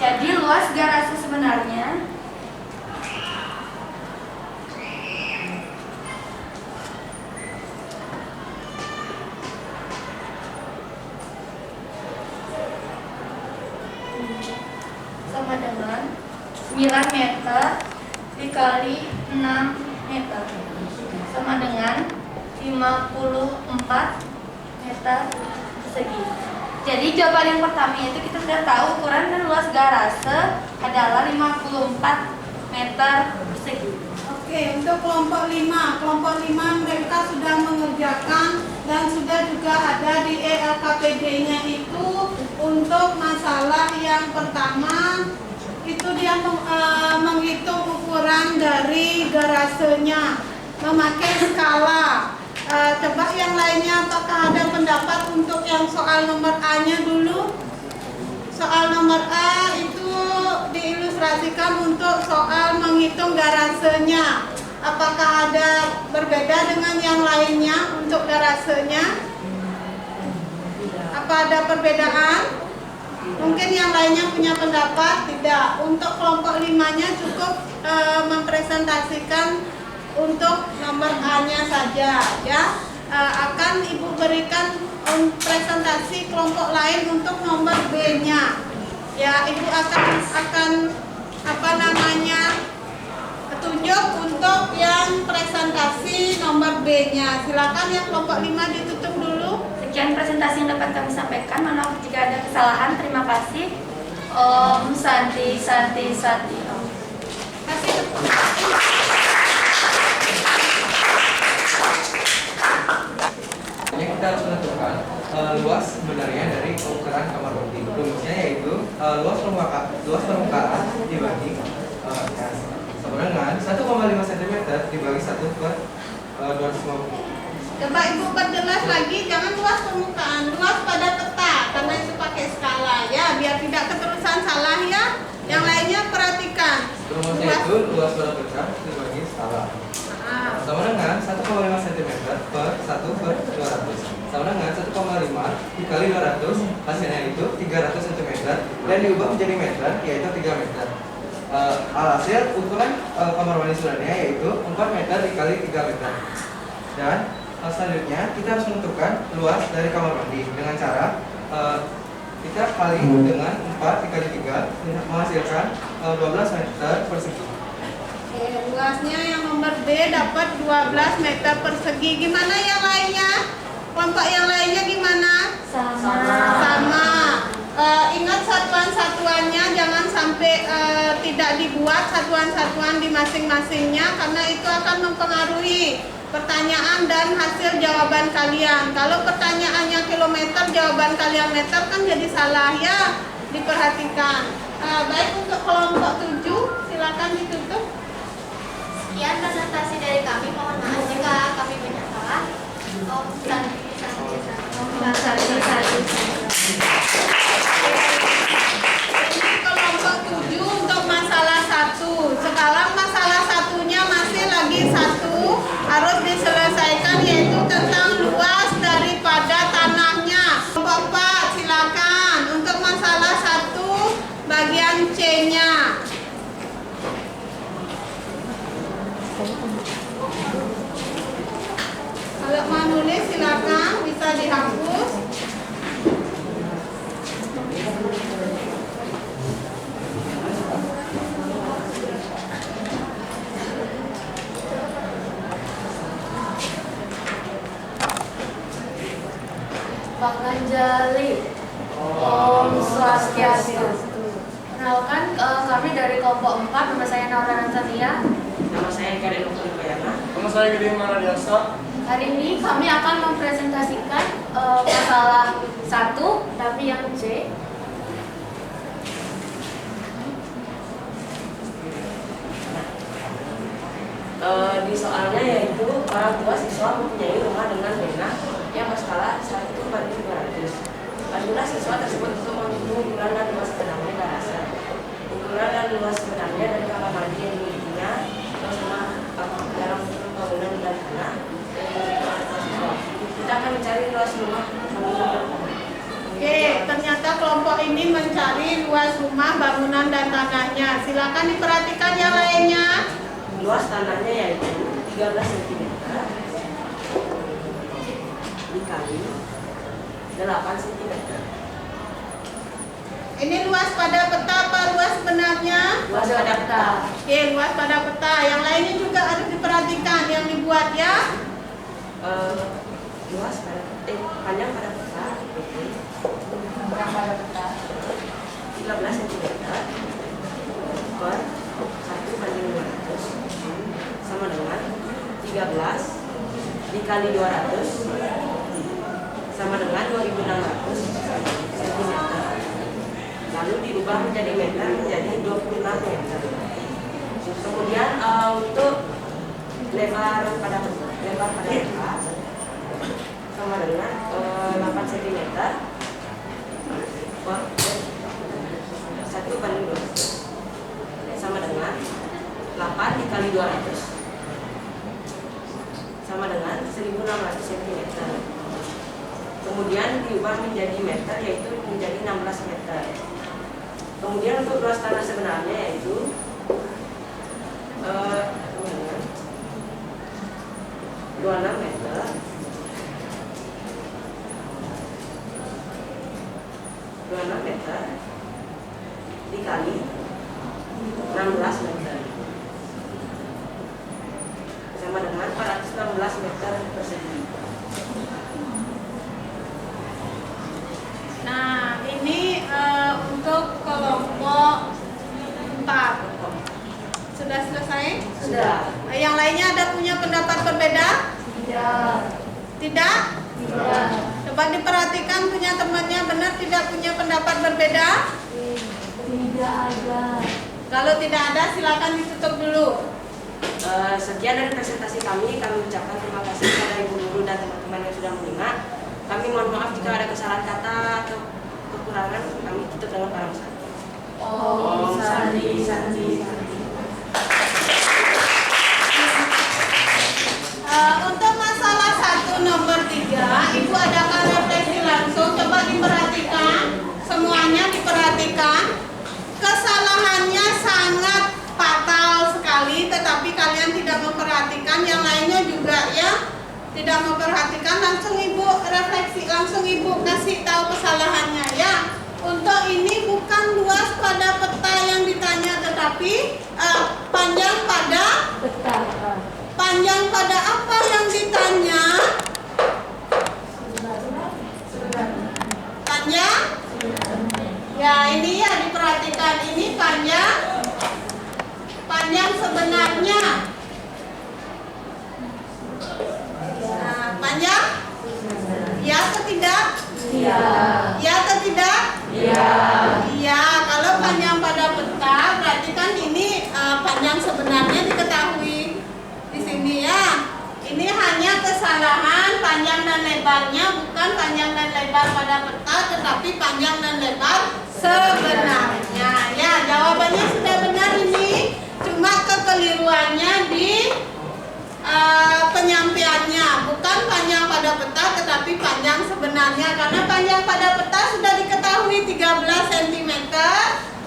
Jadi luas garase sebenarnya sama dengan 9 meter dikali 6 meter sama dengan 54 meter persegi. Jadi jawaban yang pertama itu kita sudah tahu ukuran dan luas garase adalah 54 meter persegi. Oke, untuk kelompok 5. Kelompok 5 mereka sudah mengerjakan dan sudah juga ada di ELKPD-nya itu untuk masalah yang pertama itu dia menghitung ukuran dari garasenya memakai skala. Coba yang lainnya apakah ada pendapat untuk yang soal nomor A-nya dulu? Soal nomor A itu diilustrasikan untuk soal menghitung garasenya. Apakah ada berbeda dengan yang lainnya untuk garasenya? Apa ada perbedaan? Mungkin yang lainnya punya pendapat? Tidak. Untuk kelompok 5-nya cukup mempresentasikan untuk nomor A-nya saja, ya. Akan Ibu berikan presentasi kelompok lain untuk nomor B-nya. Ya, Ibu akan tunjuk untuk yang presentasi nomor B-nya. Silakan yang kelompok 5 ditutup dulu. Sekian presentasi yang dapat kami sampaikan. Mohon maaf jika ada kesalahan. Terima kasih. Om Santi Santi Santi Om. Kasih. Yang kita harus menentukan luas sebenarnya dari ukuran kamar mandi. Rumusnya yaitu luas permukaan dibagi sama dengan 1,5 cm dibagi 1/250. Coba Ibu perjelas lagi, jangan luas permukaan, luas pada peta karena itu pakai skala ya, biar tidak keterusan salah ya. Yang lainnya perhatikan. Rumusnya itu luas pada peta dibagi skala. Sama dengan 1,5 cm per 1/200 sama dengan 1,5 dikali 200, hasilnya itu 300 cm dan diubah menjadi meter yaitu 3 meter. Alhasil ukuran kamar mandi sebenarnya yaitu 4 meter dikali 3 meter. Dan selanjutnya kita harus menentukan luas dari kamar mandi dengan cara kita kali dengan 4 dikali 3 menghasilkan 12 meter persegi. Luasnya yang nomor B dapat 12 meter persegi. Gimana yang lainnya? Kelompok yang lainnya gimana? Sama. Ingat satuan-satuannya, jangan sampai tidak dibuat satuan-satuan di masing-masingnya karena itu akan mempengaruhi pertanyaan dan hasil jawaban kalian. Kalau pertanyaannya kilometer, jawaban kalian meter kan jadi salah ya. Diperhatikan. Baik, untuk kelompok 7 silakan ditutup. Sekian presentasi dari kami. Mohon maaf jika kami banyak salah. Om Santi Santi Santi. Ini kelompok 7 untuk masalah 1. Sekarang masalah satunya masih lagi 1 harus diselesaikan, yaitu tentang luas daripada tanahnya. Bapak silakan untuk masalah 1 bagian C-nya. Kalau mau nulis silakan, bisa dihapus. Bang Anjali. Om Swastiastu. Kenalkan kami dari kelompok 4. Nama saya Naura Nansania. Nama saya Karin Ukuribayana. Nama saya Gede Maradiasa. Hari ini kami akan mempresentasikan masalah 1 tapi yang C. Di soalnya yaitu orang tua siswa mempunyai rumah dengan bena yang berskala 1/200. Bantulah siswa tersebut untuk menghitung ukuran dan luas sebenarnya garase. Ukuran dan luas sebenarnya dari kamar mandi yang dimilikinya, terus rumah dalam bangunan dan tanah. Kita akan mencari luas rumah bangunan dan tanah. Oke, ternyata kelompok ini mencari luas rumah, bangunan, dan tanahnya. Silakan diperhatikan yang lainnya. Luas tanahnya yaitu 13 cm dikali 8 cm. Ini luas pada peta apa luas sebenarnya? Luas pada peta. Oke, luas pada peta. Yang lainnya juga harus diperhatikan yang dibuat ya. Luas pada panjang pada peta. yang pada peta 13 cm per 1/200 sama dengan 13 dikali 200 sama dengan 2600 cm. Lalu dirubah menjadi meter menjadi 26 meter. Kemudian untuk lebar pada peta sama dengan 8 cm per 1/200 sama dengan 8 dikali 200 sama dengan 1600 cm. Kemudian diubah menjadi meter yaitu menjadi 16 meter. Kemudian untuk luas tanah sebenarnya yaitu 26 meter dikali 16 meter sama dengan 416 meter persegi. Nah, ini untuk kelompok 4. Sudah selesai? Sudah. Yang lainnya ada punya pendapat berbeda? Tidak. Tidak? Tidak. Coba diperhatikan punya temannya benar tidak punya pendapat berbeda? Tidak ada. Kalau tidak ada silakan ditutup dulu. Sekian dari presentasi kami ucapkan terima kasih kepada ibu guru dan teman-teman yang sudah mendengar. Kami mohon maaf jika ada kesalahan kata atau kekurangan. Kami tutup dengan para pesan. Om Santi Santi. Untuk masalah 1 nomor 3, Ibu adakan refleksi langsung. Coba diperhatikan, semuanya diperhatikan. Kesalahannya sangat fatal sekali, tetapi kalian tidak memperhatikan. Yang lainnya juga ya, tidak memperhatikan. Langsung Ibu refleksi, langsung Ibu kasih tahu kesalahannya ya. Untuk ini bukan luas pada peta yang ditanya, tetapi panjang pada Peta. panjang pada apa yang ditanya? Panjang? Ya ini ya diperhatikan, ini panjang sebenarnya. Nah, panjang? Ya atau tidak? Iya. Ya atau tidak? Iya. Iya, kalau panjang pada peta berarti kan ini panjang sebenarnya diketahui di sini ya. Ini hanya kesalahan panjang dan lebarnya, bukan panjang dan lebar pada peta, tetapi panjang dan lebar sebenarnya. Ya, jawabannya sudah benar ini. Cuma kekeliruannya di penyampaiannya, bukan panjang pada peta, tetapi panjang sebenarnya. Karena panjang pada peta sudah diketahui 13 cm.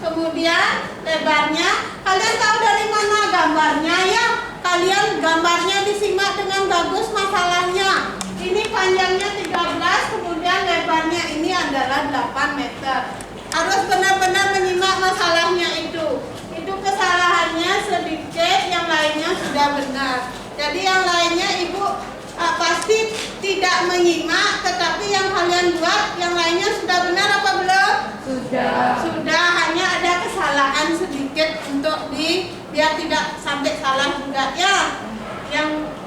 Kemudian lebarnya, kalian tahu dari mana gambarnya ya? Kalian gambarnya disimak dengan bagus masalahnya. Ini panjangnya 13, kemudian lebarnya ini adalah 8 meter. Harus benar-benar menyimak masalahnya itu. Itu kesalahannya sedikit, yang lainnya sudah benar. Jadi yang lainnya Ibu pasti tidak menyimak, tetapi yang kalian buat yang lainnya sudah benar apa belum? Sudah. Sudah, hanya ada kesalahan sedikit untuk biar tidak sampai salah juga ya.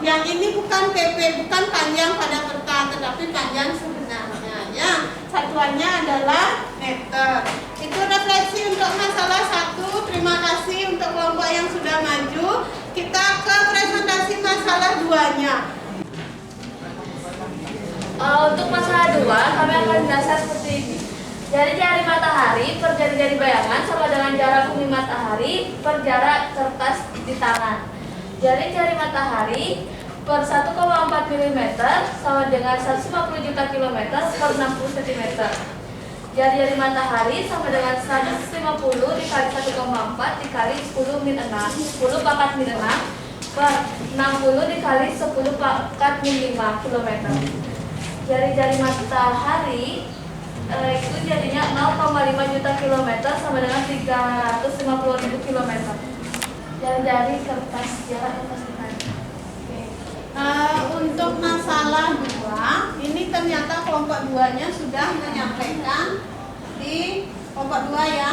Yang ini bukan PP, bukan panjang pada peta, tetapi panjang sebenarnya ya. Satuannya adalah meter. Itu refleksi untuk masalah 1. Terima kasih untuk kelompok yang sudah maju. Kita ke presentasi masalah 2-nya. Untuk masalah 2, kami akan menjelaskan seperti ini. Jari-jari matahari per jari-jari bayangan sama dengan jarak bumi matahari per jarak kertas di tangan. Jari-jari matahari per 1,4 mm sama dengan 150 juta kilometer per 60 cm. Jari-jari matahari sama dengan 150 dikali 1,4 dikali 10 min 6, 10 pangkat min 6 per 60 dikali 10 pangkat min 5 km. Jari-jari matahari itu jadinya 0,5 juta kilometer sama dengan 350.000 kilometer. Jari-jari kertas, jarak kertas di tangan. Untuk masalah 2, ini ternyata kelompok 2-nya sudah menyampaikan di kelompok 2 ya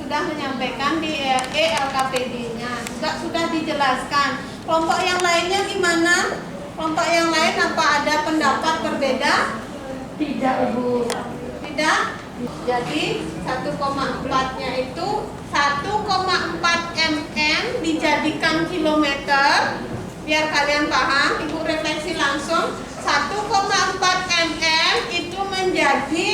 sudah menyampaikan di LKPD-nya juga sudah dijelaskan. Kelompok yang lainnya gimana? Kelompok yang lain apa ada pendapat berbeda? Tidak, Ibu. Tidak. Jadi 1,4-nya itu 1,4 mm dijadikan kilometer. Biar kalian paham, Ibu refleksi langsung. 1,4 mm itu menjadi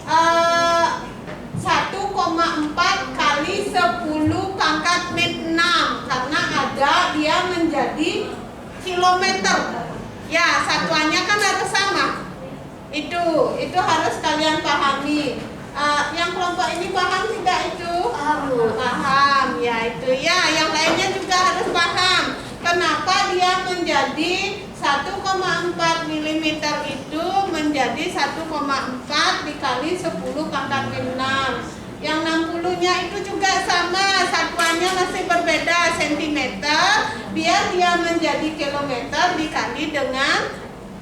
1,4 kali 10 pangkat min 6 karena ada dia menjadi kilometer. Ya, satuannya kan harus sama. Itu harus kalian pahami. Yang kelompok ini paham tidak itu? Paham. Ya itu ya. Yang lainnya juga harus paham. Kenapa dia menjadi 1,4 mm itu menjadi 1,4 dikali 10 pangkat min 6. Yang 60-nya itu juga sama, satuannya masih berbeda cm. Biar dia menjadi kilometer dikali dengan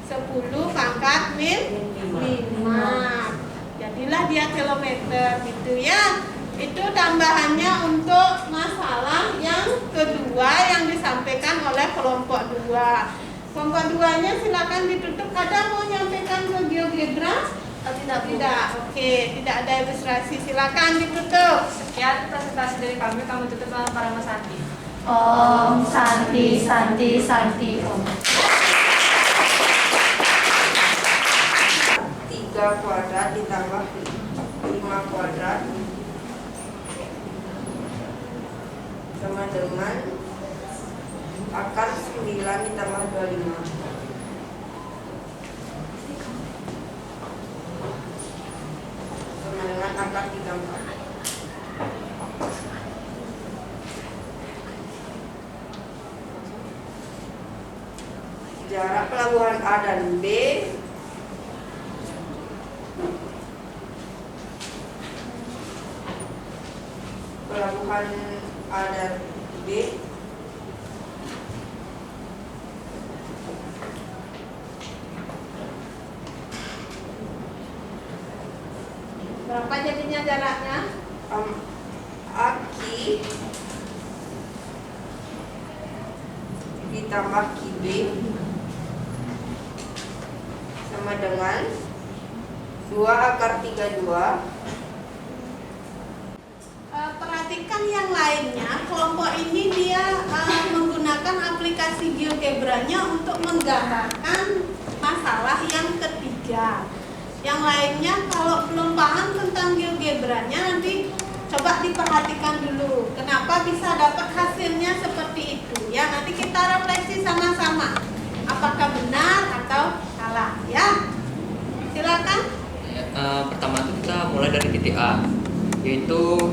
10 pangkat min 5. Jadilah dia kilometer gitu ya. Itu tambahannya untuk masalah yang kedua yang disampaikan oleh kelompok 2. Kelompok 2-nya silakan ditutup. Ada mau nyampaikan ke GeoGebra? Tidak. Oke, tidak ada ilustrasi. Silakan ditutup. Sekian presentasi dari kami tutup dengan para Santi. Om Santi Santi Santi Om. 3 kuadrat ditambah 5 kuadrat sama dengan akar 9 ditambah 25 sama dengan akar 34. Jarak pelabuhan A dan B pelabuhan A dan B Berapa jadinya jaraknya? Aki ditambah KB sama dengan 2 akar 32. Perhatikan yang lainnya, kelompok ini dia menggunakan aplikasi GeoGebra-nya untuk menggambarkan masalah yang ketiga. Yang lainnya kalau belum paham tentang GeoGebra-nya nanti coba diperhatikan dulu. Kenapa bisa dapat hasilnya seperti itu ya? Nanti kita refleksi sama-sama. Apakah benar atau salah ya? Silakan. Pertama itu kita mulai dari titik A, yaitu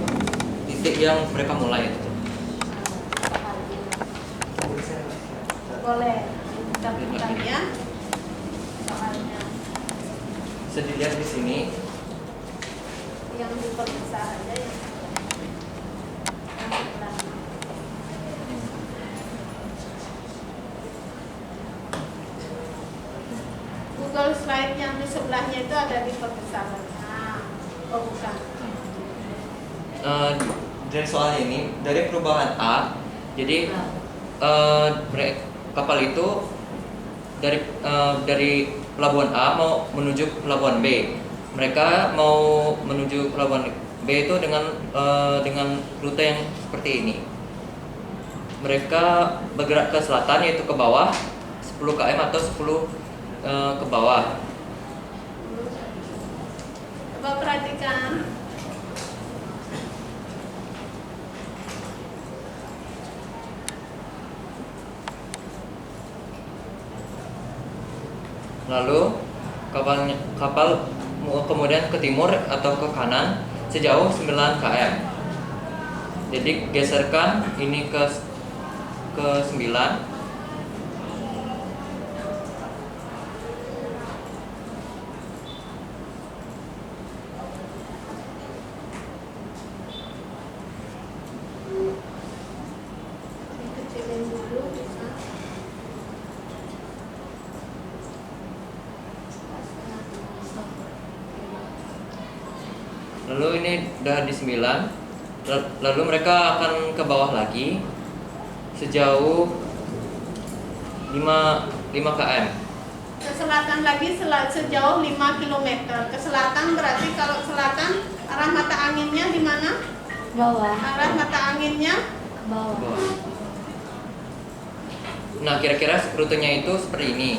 titik yang mereka mulai itu. Boleh. Kita bukan ya. Soalnya Bisa dilihat di sini. yang diperbesar aja ya. Yang sebelah. Google Slide yang di sebelahnya itu ada diperbesar. Nah, oh bukan. Dari soal ini, dari perubahan A, jadi kapal itu dari pelabuhan A mau menuju pelabuhan B. Mereka mau menuju pelabuhan B itu dengan rute yang seperti ini. Mereka bergerak ke selatan, yaitu ke bawah 10 km atau 10 ke bawah. Coba perhatikan. Lalu kapal kemudian ke timur atau ke kanan sejauh 9 km. Jadi geserkan ini ke 9. Kecilin dulu bisa. Lalu ini udah di 9. Lalu mereka akan ke bawah lagi sejauh 5 km. Ke selatan lagi sejauh 5 km. Ke selatan berarti kalau selatan arah mata anginnya di mana? Bawah. Arah mata anginnya Ke bawah. Nah, kira-kira rutenya itu seperti ini.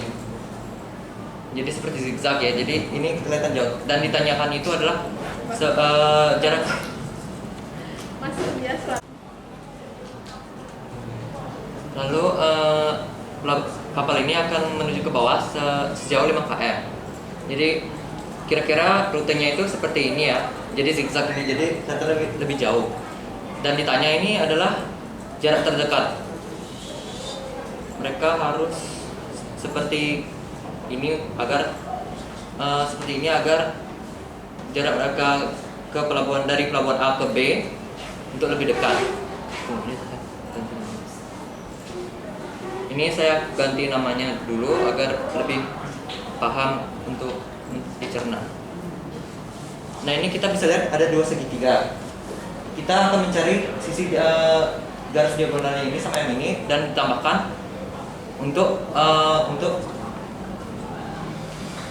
Jadi seperti zigzag ya. Jadi ini kelihatan jauh. Dan ditanyakan itu adalah jarak. masuk biasa. Lalu kapal ini akan menuju ke bawah sejauh 5 km. Jadi kira-kira rutenya itu seperti ini ya. Jadi zigzag ini, jadi ternyata lebih jauh. Dan ditanya ini adalah jarak terdekat. Mereka harus seperti ini agar jarak mereka ke pelabuhan dari pelabuhan A ke B untuk lebih dekat. Ini saya ganti namanya dulu agar lebih paham untuk dicerna. Nah, ini kita bisa lihat ada 2 segitiga. Kita akan mencari sisi garis diagonalnya ini sama yang ini dan ditambahkan untuk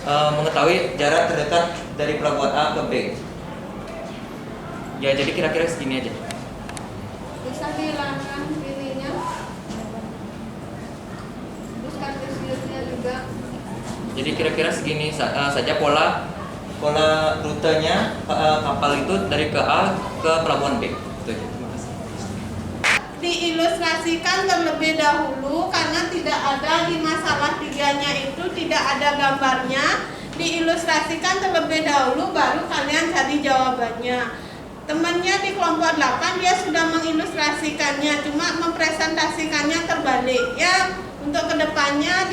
mengetahui jarak terdekat dari pelabuhan A ke B. Ya, jadi kira-kira segini aja. Bisa dihilangkan ininya. Terus kartesiusnya juga. Jadi kira-kira segini saja pola rutenya kapal itu dari ke A ke pelabuhan B. Itu aja. Terima kasih. Diilustrasikan terlebih dahulu karena tidak ada di masalah 3-nya itu tidak ada gambarnya. Diilustrasikan terlebih dahulu baru kalian cari jawabannya. Temannya di kelompok 8 dia sudah mengilustrasikannya, cuma mempresentasikannya terbalik ya. Untuk kedepannya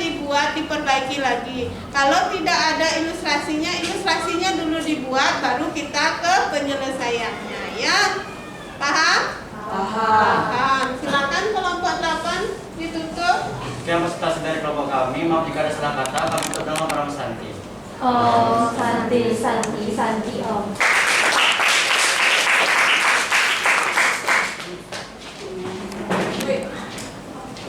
diperbaiki lagi. Kalau tidak ada ilustrasinya dulu dibuat, baru kita ke penyelesaiannya ya. Paham? Paham. Silakan kelompok 8 ditutup. Sekian presentasi dari kelompok kami. Maaf jika ada salah kata. Kami tutup dengan Om Santi. Oh, Santi Om.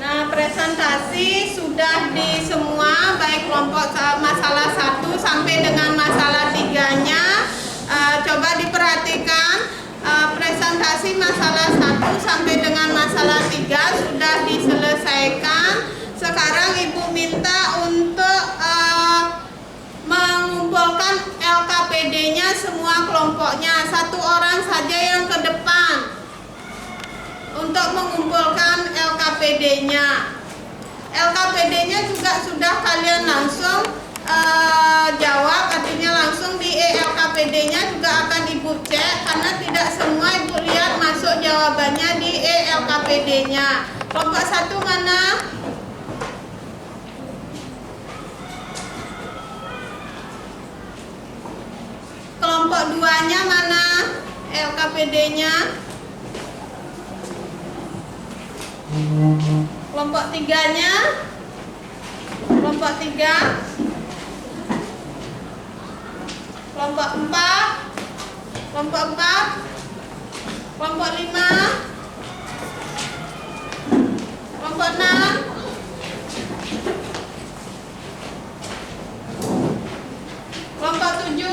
Nah, presentasi sudah di semua, baik kelompok masalah 1 sampai dengan masalah 3-nya. Coba diperhatikan, presentasi masalah 1 sampai dengan masalah 3 sudah diselesaikan. Sekarang Ibu minta untuk mengumpulkan LKPD-nya semua kelompoknya. 1 orang saja yang ke depan untuk mengumpulkan LKPD-nya. LKPD-nya juga sudah kalian langsung jawab, artinya langsung di LKPD-nya juga akan Ibu cek karena tidak semua Ibu lihat masuk jawabannya di LKPD-nya. Kelompok 1 mana? Kelompok 2-nya mana LKPD-nya? Kelompok 3-nya? Kelompok 3? Kelompok 4? Kelompok 4? Kelompok 5? Kelompok 6? Kelompok 7?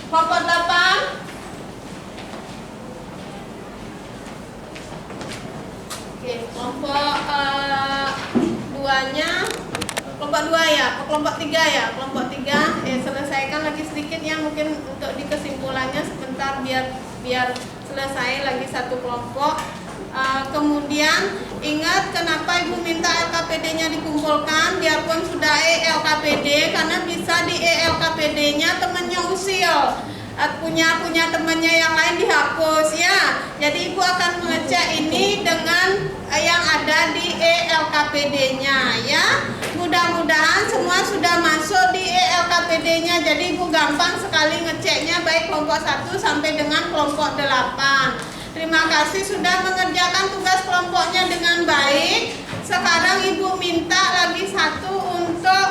Kelompok 8? Oke, kelompok 2-nya, kelompok 2 ya, kelompok 3 ya, kelompok 3 selesaikan lagi sedikit ya, mungkin untuk di kesimpulannya sebentar biar selesai lagi 1 kelompok. Kemudian ingat kenapa Ibu minta LKPD-nya dikumpulkan, biarpun sudah LKPD, karena bisa di LKPD-nya temannya usil. Punya temannya yang lain dihapus ya. Jadi Ibu akan mengecek ini dengan yang ada di LKPD-nya ya. Mudah-mudahan semua sudah masuk di LKPD-nya. Jadi Ibu gampang sekali ngeceknya baik kelompok 1 sampai dengan kelompok 8. Terima kasih sudah mengerjakan tugas kelompoknya dengan baik. Sekarang Ibu minta lagi 1 untuk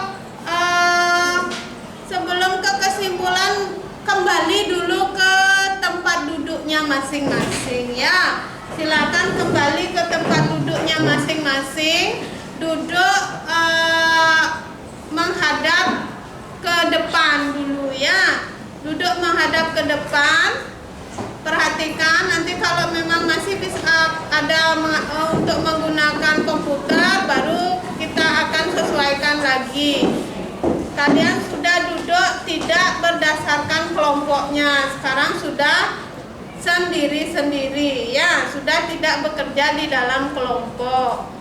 sebelum ke kesimpulan kembali dulu ke tempat duduknya masing-masing ya. Silakan kembali ke tempat duduknya masing-masing. Duduk menghadap ke depan dulu ya. Duduk menghadap ke depan. Perhatikan nanti kalau memang masih bisa ada untuk menggunakan komputer, baru kita akan sesuaikan lagi. Kalian sudah duduk tidak berdasarkan kelompoknya, sekarang sudah sendiri-sendiri ya, sudah tidak bekerja di dalam kelompok.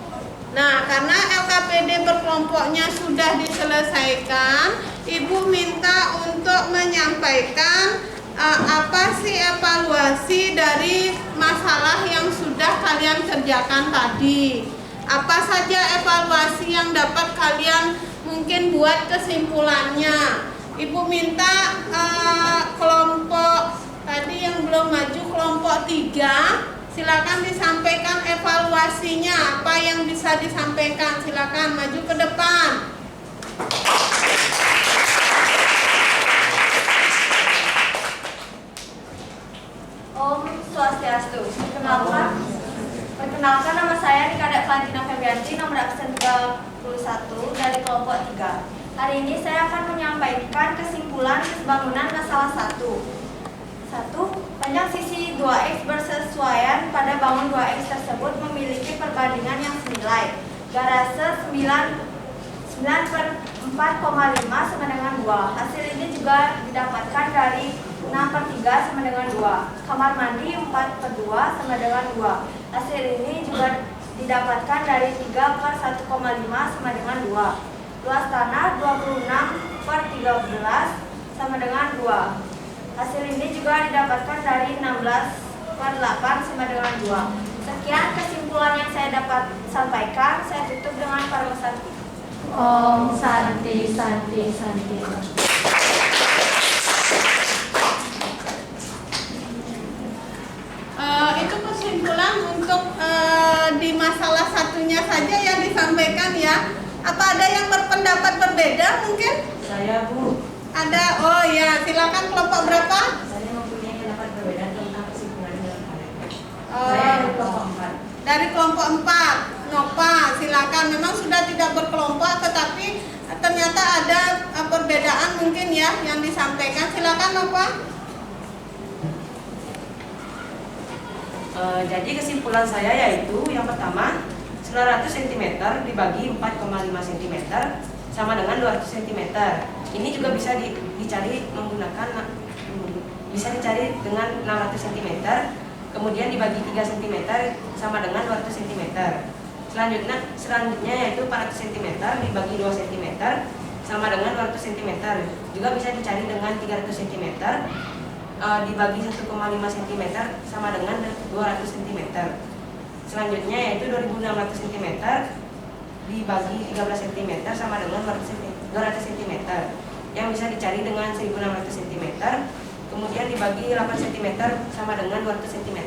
Nah, karena LKPD berkelompoknya sudah diselesaikan, Ibu minta untuk menyampaikan apa sih evaluasi dari masalah yang sudah kalian kerjakan tadi. Apa saja evaluasi yang dapat kalian mungkin buat kesimpulannya. Ibu minta kelompok tadi yang belum maju, kelompok 3, silakan disampaikan evaluasinya. Apa yang bisa disampaikan, silakan maju ke depan. Om Swastiastu. Perkenalkan nama saya Nikada Valentina Febrianti, nomor absen 31 dari kelompok 3. Hari ini saya akan menyampaikan kesimpulan bangunan masalah 1. 1. Panjang sisi 2x bersesuaian pada bangun 2x tersebut memiliki perbandingan yang senilai. Garase 9/4,5 sama dengan 2. Hasil ini juga didapatkan dari 6/3 sama dengan 2. Kamar mandi 4/2 sama dengan 2. Hasil ini juga didapatkan dari 3/1,5 sama dengan 2. Luas tanah 26/13 sama dengan 2. Hasil ini juga didapatkan dari 16/8 sama dengan 2. Sekian kesimpulan yang saya dapat sampaikan. Saya tutup dengan Parma Santi. Om Santi, Santi, Santi. Itu kesimpulan untuk di masalah satunya saja yang disampaikan ya. Apa ada yang berpendapat berbeda mungkin? Saya, Bu. Ada, oh ya, silakan kelompok berapa? Saya mempunyai pendapat berbeda tentang kesimpulan dalam hal ini. Oh, Saya dari kelompok 4. dari kelompok 4. Nova, silakan. Memang sudah tidak berkelompok, tetapi ternyata ada perbedaan mungkin ya yang disampaikan. Silakan Nova. Jadi kesimpulan saya yaitu yang pertama 900 cm dibagi 4,5 cm sama dengan 200 cm. Ini juga bisa dicari menggunakan dengan 600 cm. Kemudian dibagi 3 cm sama dengan 200 cm. Selanjutnya yaitu 400 cm dibagi 2 cm sama dengan 200 cm. Juga bisa dicari dengan 300 cm. Dibagi 1,5 cm sama dengan 200 cm. Selanjutnya yaitu 2600 cm dibagi 13 cm sama dengan 200 cm yang bisa dicari dengan 1600 cm. Kemudian dibagi 8 cm sama dengan 200 cm.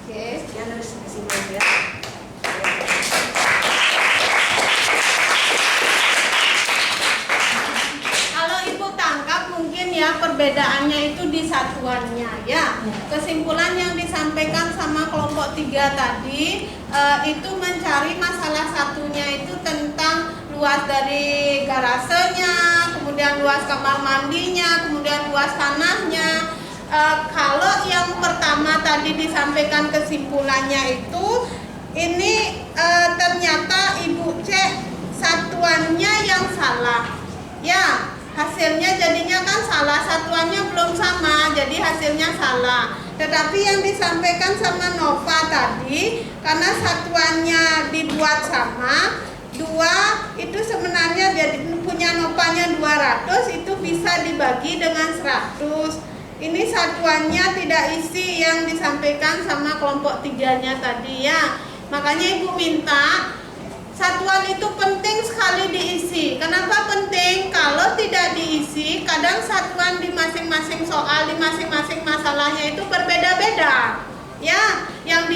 Oke. Sekian dari kesimpulan saya. Ya, perbedaannya itu di satuannya ya. Kesimpulan yang disampaikan sama kelompok 3 tadi itu mencari masalah satunya itu tentang luas dari garasenya, kemudian luas kamar mandinya, kemudian luas tanahnya. Kalau yang pertama tadi disampaikan kesimpulannya itu ini ternyata Ibu cek satuannya yang salah ya. Hasilnya jadinya kan salah, satuannya belum sama, jadi hasilnya salah. Tetapi yang disampaikan sama Nova tadi, karena satuannya dibuat sama, 2 itu sebenarnya jadi punya Novanya 200, itu bisa dibagi dengan 100. Ini satuannya tidak isi yang disampaikan sama kelompok 3-nya tadi ya. Makanya Ibu minta satuan itu penting sekali diisi. Kenapa penting? Kalau tidak diisi, kadang satuan di masing-masing soal, di masing-masing masalahnya itu berbeda-beda. Ya, yang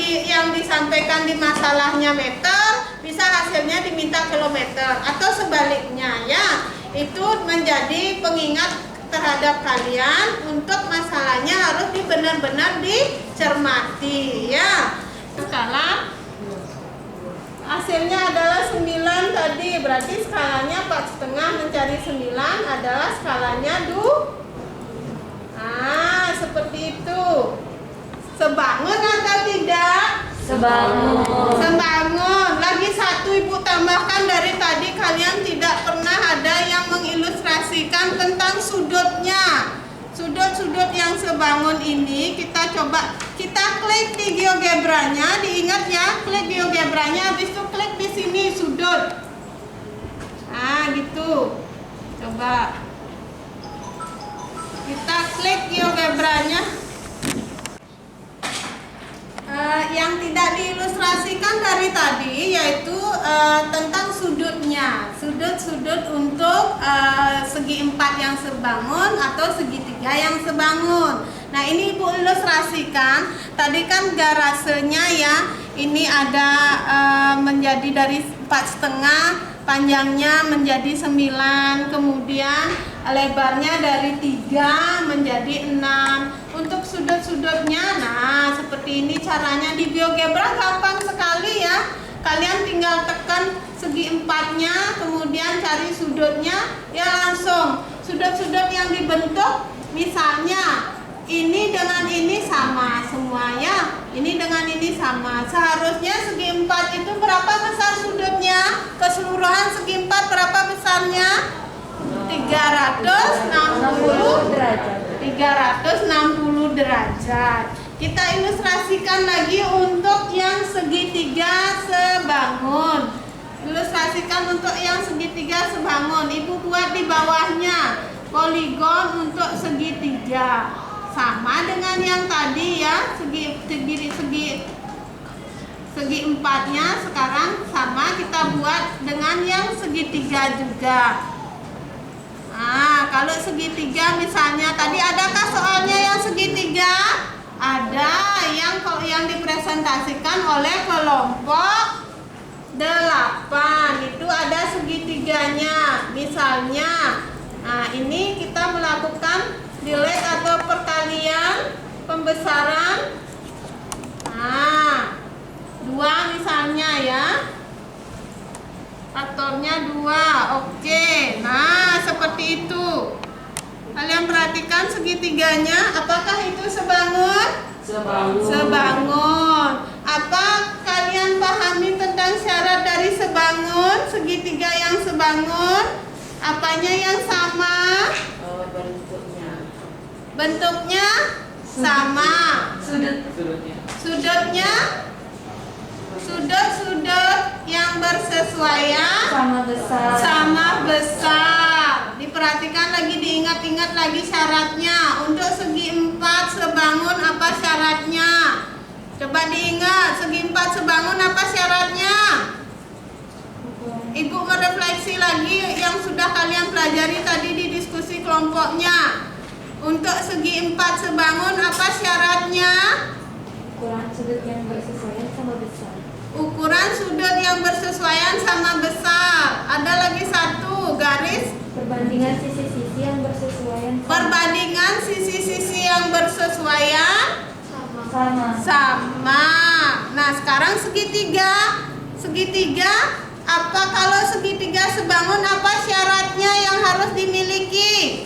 disampaikan di masalahnya meter, bisa hasilnya diminta kilometer atau sebaliknya ya. Itu menjadi pengingat terhadap kalian untuk masalahnya harus benar-benar dicermati ya. Sekarang hasilnya adalah 9 tadi, berarti skalanya 4,5 mencari 9 adalah skalanya seperti itu. Sebangun atau tidak? Sebangun. Sebangun. Lagi satu Ibu tambahkan, dari tadi kalian tidak pernah ada yang mengilustrasikan tentang sudutnya. Sudut-sudut yang sebangun ini kita klik di GeoGebra-nya, diingat ya, klik GeoGebra-nya, habis itu klik di sini sudut. Nah, gitu. Coba kita klik GeoGebra-nya. Yang tidak diilustrasikan dari tadi yaitu tentang sudutnya, sudut-sudut untuk segi 4 yang sebangun atau segitiga yang sebangun. Nah, ini Ibu ilustrasikan. Tadi kan garasenya ya, ini ada menjadi dari 4,5, panjangnya menjadi 9, kemudian lebarnya dari 3 menjadi 6. Untuk sudut-sudutnya, nah seperti ini caranya di GeoGebra, gampang sekali ya. Kalian tinggal tekan segi 4-nya, kemudian cari sudutnya, ya langsung. Sudut-sudut yang dibentuk, misalnya ini dengan ini sama semua ya. Ini dengan ini sama. Seharusnya segi 4 itu berapa besar sudutnya? Keseluruhan segi 4 berapa besarnya? 360 derajat. Kita ilustrasikan lagi untuk yang segitiga sebangun. Ilustrasikan untuk yang segitiga sebangun. Ibu buat di bawahnya poligon untuk segitiga. Sama dengan yang tadi ya, segi 4-nya sekarang sama kita buat dengan yang segitiga juga. Nah, kalau segitiga misalnya tadi adakah soalnya yang segitiga? Ada, yang dipresentasikan oleh kelompok 8 itu ada segitiganya. Misalnya, nah ini kita melakukan delete atau perkalian pembesaran. Nah, 2 misalnya ya. Faktornya 2, oke. Nah, seperti itu. Kalian perhatikan segitiganya, apakah itu sebangun? Sebangun. Apa kalian pahami tentang syarat dari sebangun? Segitiga yang sebangun, apanya yang sama? Bentuknya sama. Sudutnya? Sudut-sudut yang bersesuaian sama besar. Diperhatikan lagi, diingat-ingat lagi syaratnya. Untuk segi 4 sebangun apa syaratnya? Coba diingat, segi 4 sebangun apa syaratnya? Ibu merefleksi lagi yang sudah kalian pelajari tadi di diskusi kelompoknya. Untuk segi 4 sebangun apa syaratnya? Ukuran sudut yang bersesuaian sama besar. Ukuran sudut yang bersesuaian sama besar. Ada lagi satu garis Perbandingan sisi-sisi yang bersesuaian. Perbandingan sisi-sisi yang bersesuaian sama. Nah, sekarang segitiga. Apa kalau segitiga sebangun apa syaratnya yang harus dimiliki?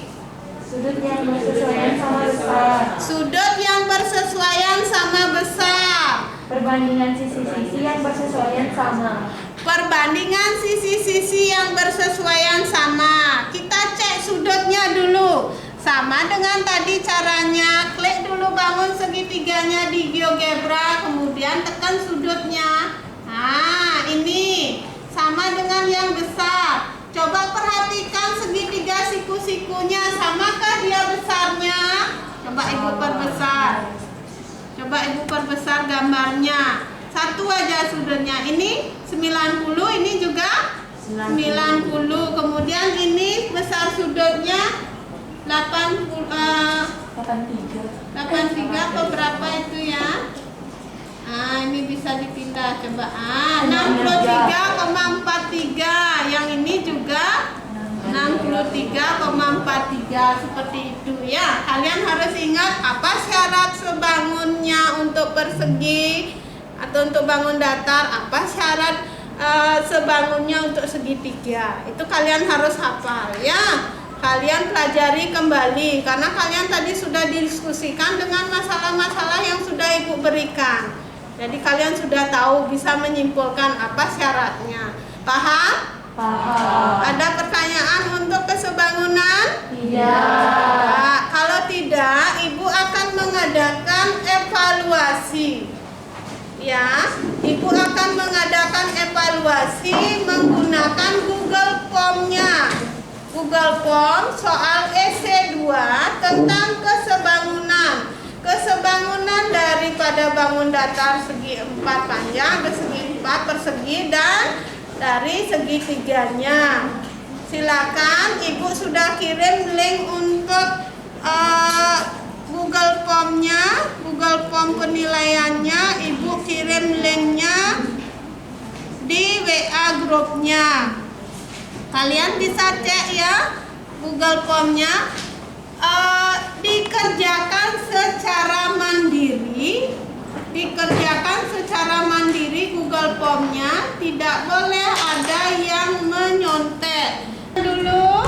Sudut yang bersesuaian sama besar. Sudut yang bersesuaian sama besar. Perbandingan sisi-sisi yang bersesuaian sama. Perbandingan sisi-sisi yang bersesuaian sama. Kita cek sudutnya dulu. Sama dengan tadi caranya. Klik dulu bangun segitiganya di GeoGebra, kemudian tekan sudutnya. Nah, ini sama dengan yang besar. Coba perhatikan segitiga siku-sikunya, samakah dia besarnya? Coba Ibu perbesar. Coba Ibu perbesar gambarnya. Satu aja sudutnya. Ini 90, ini juga 90. Kemudian ini besar sudutnya 83 atau berapa itu ya? Nah, ini bisa dipindah coba. 63,43. Yang ini juga 63. 73,43 seperti itu ya. Kalian harus ingat apa syarat sebangunnya untuk persegi atau untuk bangun datar, apa syarat sebangunnya untuk segitiga. Itu kalian harus hafal ya. Kalian pelajari kembali karena kalian tadi sudah didiskusikan dengan masalah-masalah yang sudah Ibu berikan. Jadi kalian sudah tahu, bisa menyimpulkan apa syaratnya. Paham? Paham. Ada pertanyaan untuk kesebangunan? Tidak. Kalau tidak, Ibu akan mengadakan evaluasi. Ya, Ibu akan mengadakan evaluasi menggunakan Google Form-nya. Google Form soal esai 2 tentang kesebangunan. Kesebangunan daripada bangun datar segi 4 panjang ke segi 4 persegi dan dari segitiganya. Silakan, Ibu sudah kirim link untuk Google Form-nya, Google Form penilaiannya. Ibu kirim linknya di WA grupnya. Kalian bisa cek ya Google Form-nya. Dikerjakan secara mandiri. Dikerjakan secara mandiri Google Form-nya. Tidak boleh ada yang menyontek. Dulu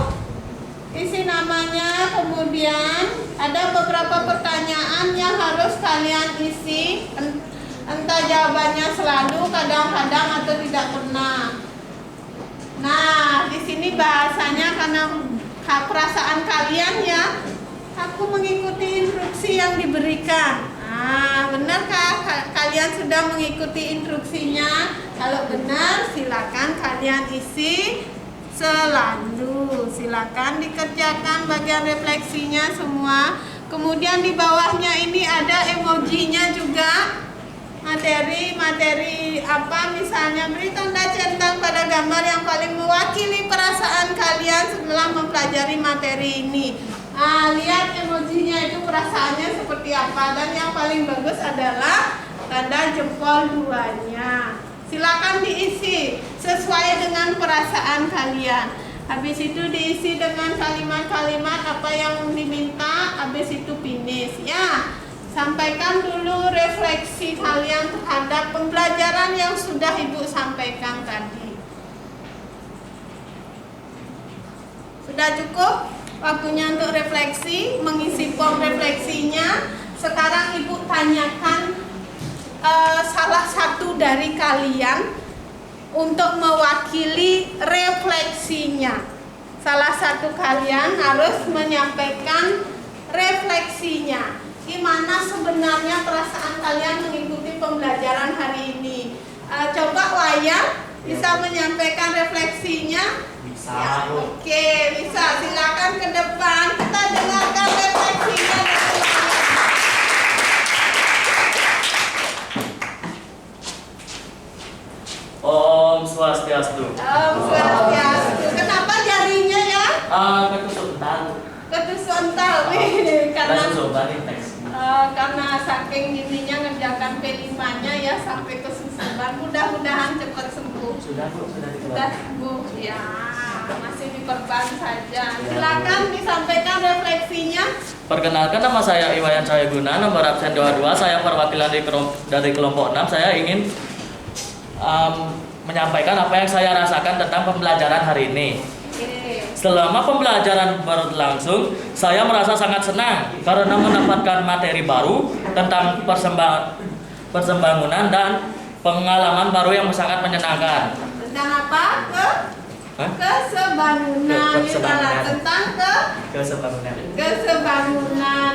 isi namanya, kemudian ada beberapa pertanyaan yang harus kalian isi. Entah jawabannya selalu, kadang-kadang atau tidak pernah. Nah, di sini bahasanya karena perasaan kalian ya, aku mengikuti instruksi yang diberikan. Nah, benarkah kalian sudah mengikuti instruksinya? Kalau benar, silakan kalian isi selalu. Silakan dikerjakan bagian refleksinya semua. Kemudian di bawahnya ini ada emojinya juga. Materi apa, misalnya beri tanda centang pada gambar yang paling mewakili perasaan kalian setelah mempelajari materi ini. Lihat emojinya itu perasaannya seperti apa, dan yang paling bagus adalah tanda jempol 2-nya. Silakan diisi sesuai dengan perasaan kalian. Habis itu diisi dengan kalimat-kalimat apa yang diminta, habis itu finish ya. Sampaikan dulu refleksi kalian terhadap pembelajaran yang sudah Ibu sampaikan tadi. Sudah cukup waktunya untuk refleksi, mengisi form refleksinya. Sekarang Ibu tanyakan salah satu dari kalian untuk mewakili refleksinya. Salah satu kalian harus menyampaikan refleksinya. Gimana sebenarnya perasaan kalian mengikuti pembelajaran hari ini? Coba Wayan bisa menyampaikan refleksinya? Bisa. Ya, oke, bisa. Silakan ke depan. Kita dengarkan refleksinya dari Wayan. Om Swastiastu. Om Swastiastu. Kenapa jarinya ya? Ketusontal nih karena saking ininya ngerjakan P5-nya ya sampai kesusahan. Mudah-mudahan cepat sembuh. Sudah Bu, ya masih diperban saja. Silakan disampaikan refleksinya. Perkenalkan, nama saya Iwayan Cahayaguna, nomor absen 22. Saya perwakilan dari kelompok 6. Saya ingin menyampaikan apa yang saya rasakan tentang pembelajaran hari ini. Selama pembelajaran berlangsung, saya merasa sangat senang karena mendapatkan materi baru tentang persembangunan dan pengalaman baru yang sangat menyenangkan. Tentang apa? Kesebangunan. Tentang kesebangunan.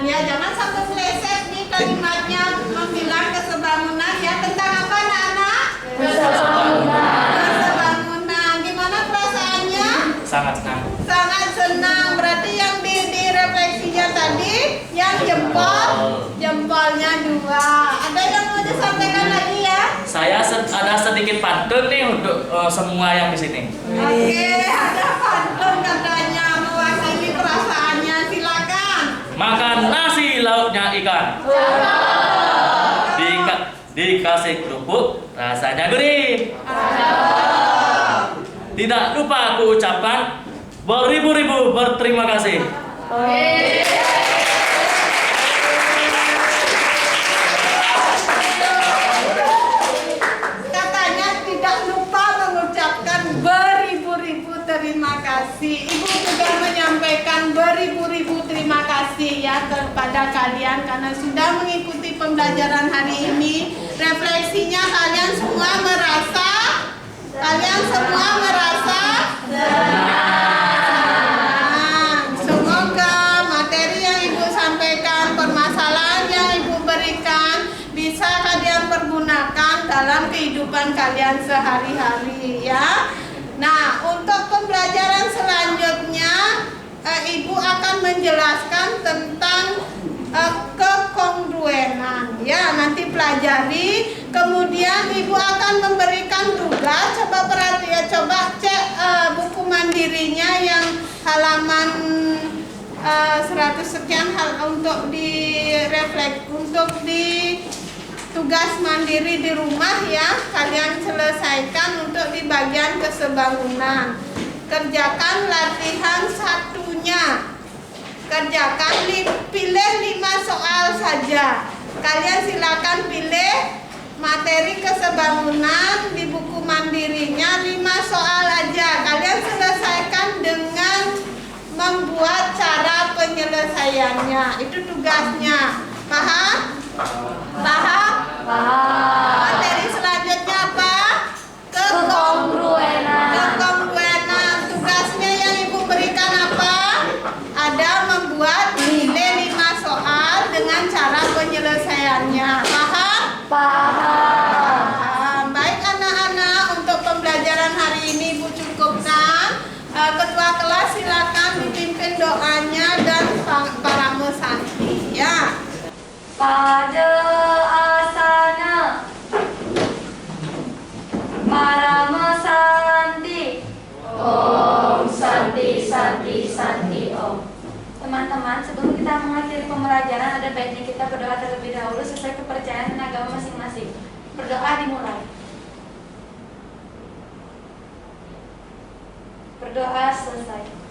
Ya, jangan sampai meleset nih kalimatnya membilang kesebangunan ya. Tentang apa anak-anak? Kesebangunan. Gimana perasaannya? Sangat senang. Sangat senang. Berarti yang di refleksinya tadi yang jempolnya 2. Ada yang mau disampaikan lagi ya? Saya ada sedikit pantun nih untuk semua yang di sini. Oke, ada pantun katanya mewakili perasaannya. Silakan. Makan nasi lauknya ikan. Dikasih kerupuk rasanya gurih. Tidak lupa aku ucapkan Beribu-ribu berterima kasih. Katanya tidak lupa mengucapkan beribu-ribu terima kasih. Ibu juga menyampaikan beribu-ribu terima kasih ya kepada kalian karena sudah mengikuti pembelajaran hari ini. Refleksinya kalian semua merasa senang. Semoga materi yang Ibu sampaikan, permasalahan yang Ibu berikan bisa kalian pergunakan dalam kehidupan kalian sehari-hari ya. Nah, untuk pembelajaran selanjutnya Ibu akan menjelaskan tentang kekongruenan ya, nanti pelajari. Kemudian Ibu akan memberikan tugas, coba perhatian, coba cek buku mandirinya yang halaman 100 sekian hal untuk direfleks, untuk di tugas mandiri di rumah ya, kalian selesaikan untuk di bagian kesebangunan. Kerjakan latihan satunya. Kerjakan, pilih 5 soal saja. Kalian silakan pilih materi kesebangunan di buku mandirinya 5 soal aja. Kalian selesaikan dengan membuat cara penyelesaiannya. Itu tugasnya. Paham? Paham? Paham. Materi selanjutnya apa? Kekongruenan. Kekongruenan. Tugasnya yang Ibu berikan apa? Ada membuat nilai 5 soal dengan cara penyelesaiannya. Paham? Paham. Baik anak-anak, untuk pembelajaran hari ini Ibu cukupkan. Ketua kelas silakan dipimpin doanya dan para mesanti ya. Pada asana para mesanti. Om Santi Santi Santi Om. Teman-teman, sebelum kita mengakhiri pembelajaran ada baiknya kita berdoa terlebih dahulu sesuai kepercayaan dan agama masing-masing. Berdoa dimulai. Berdoa selesai.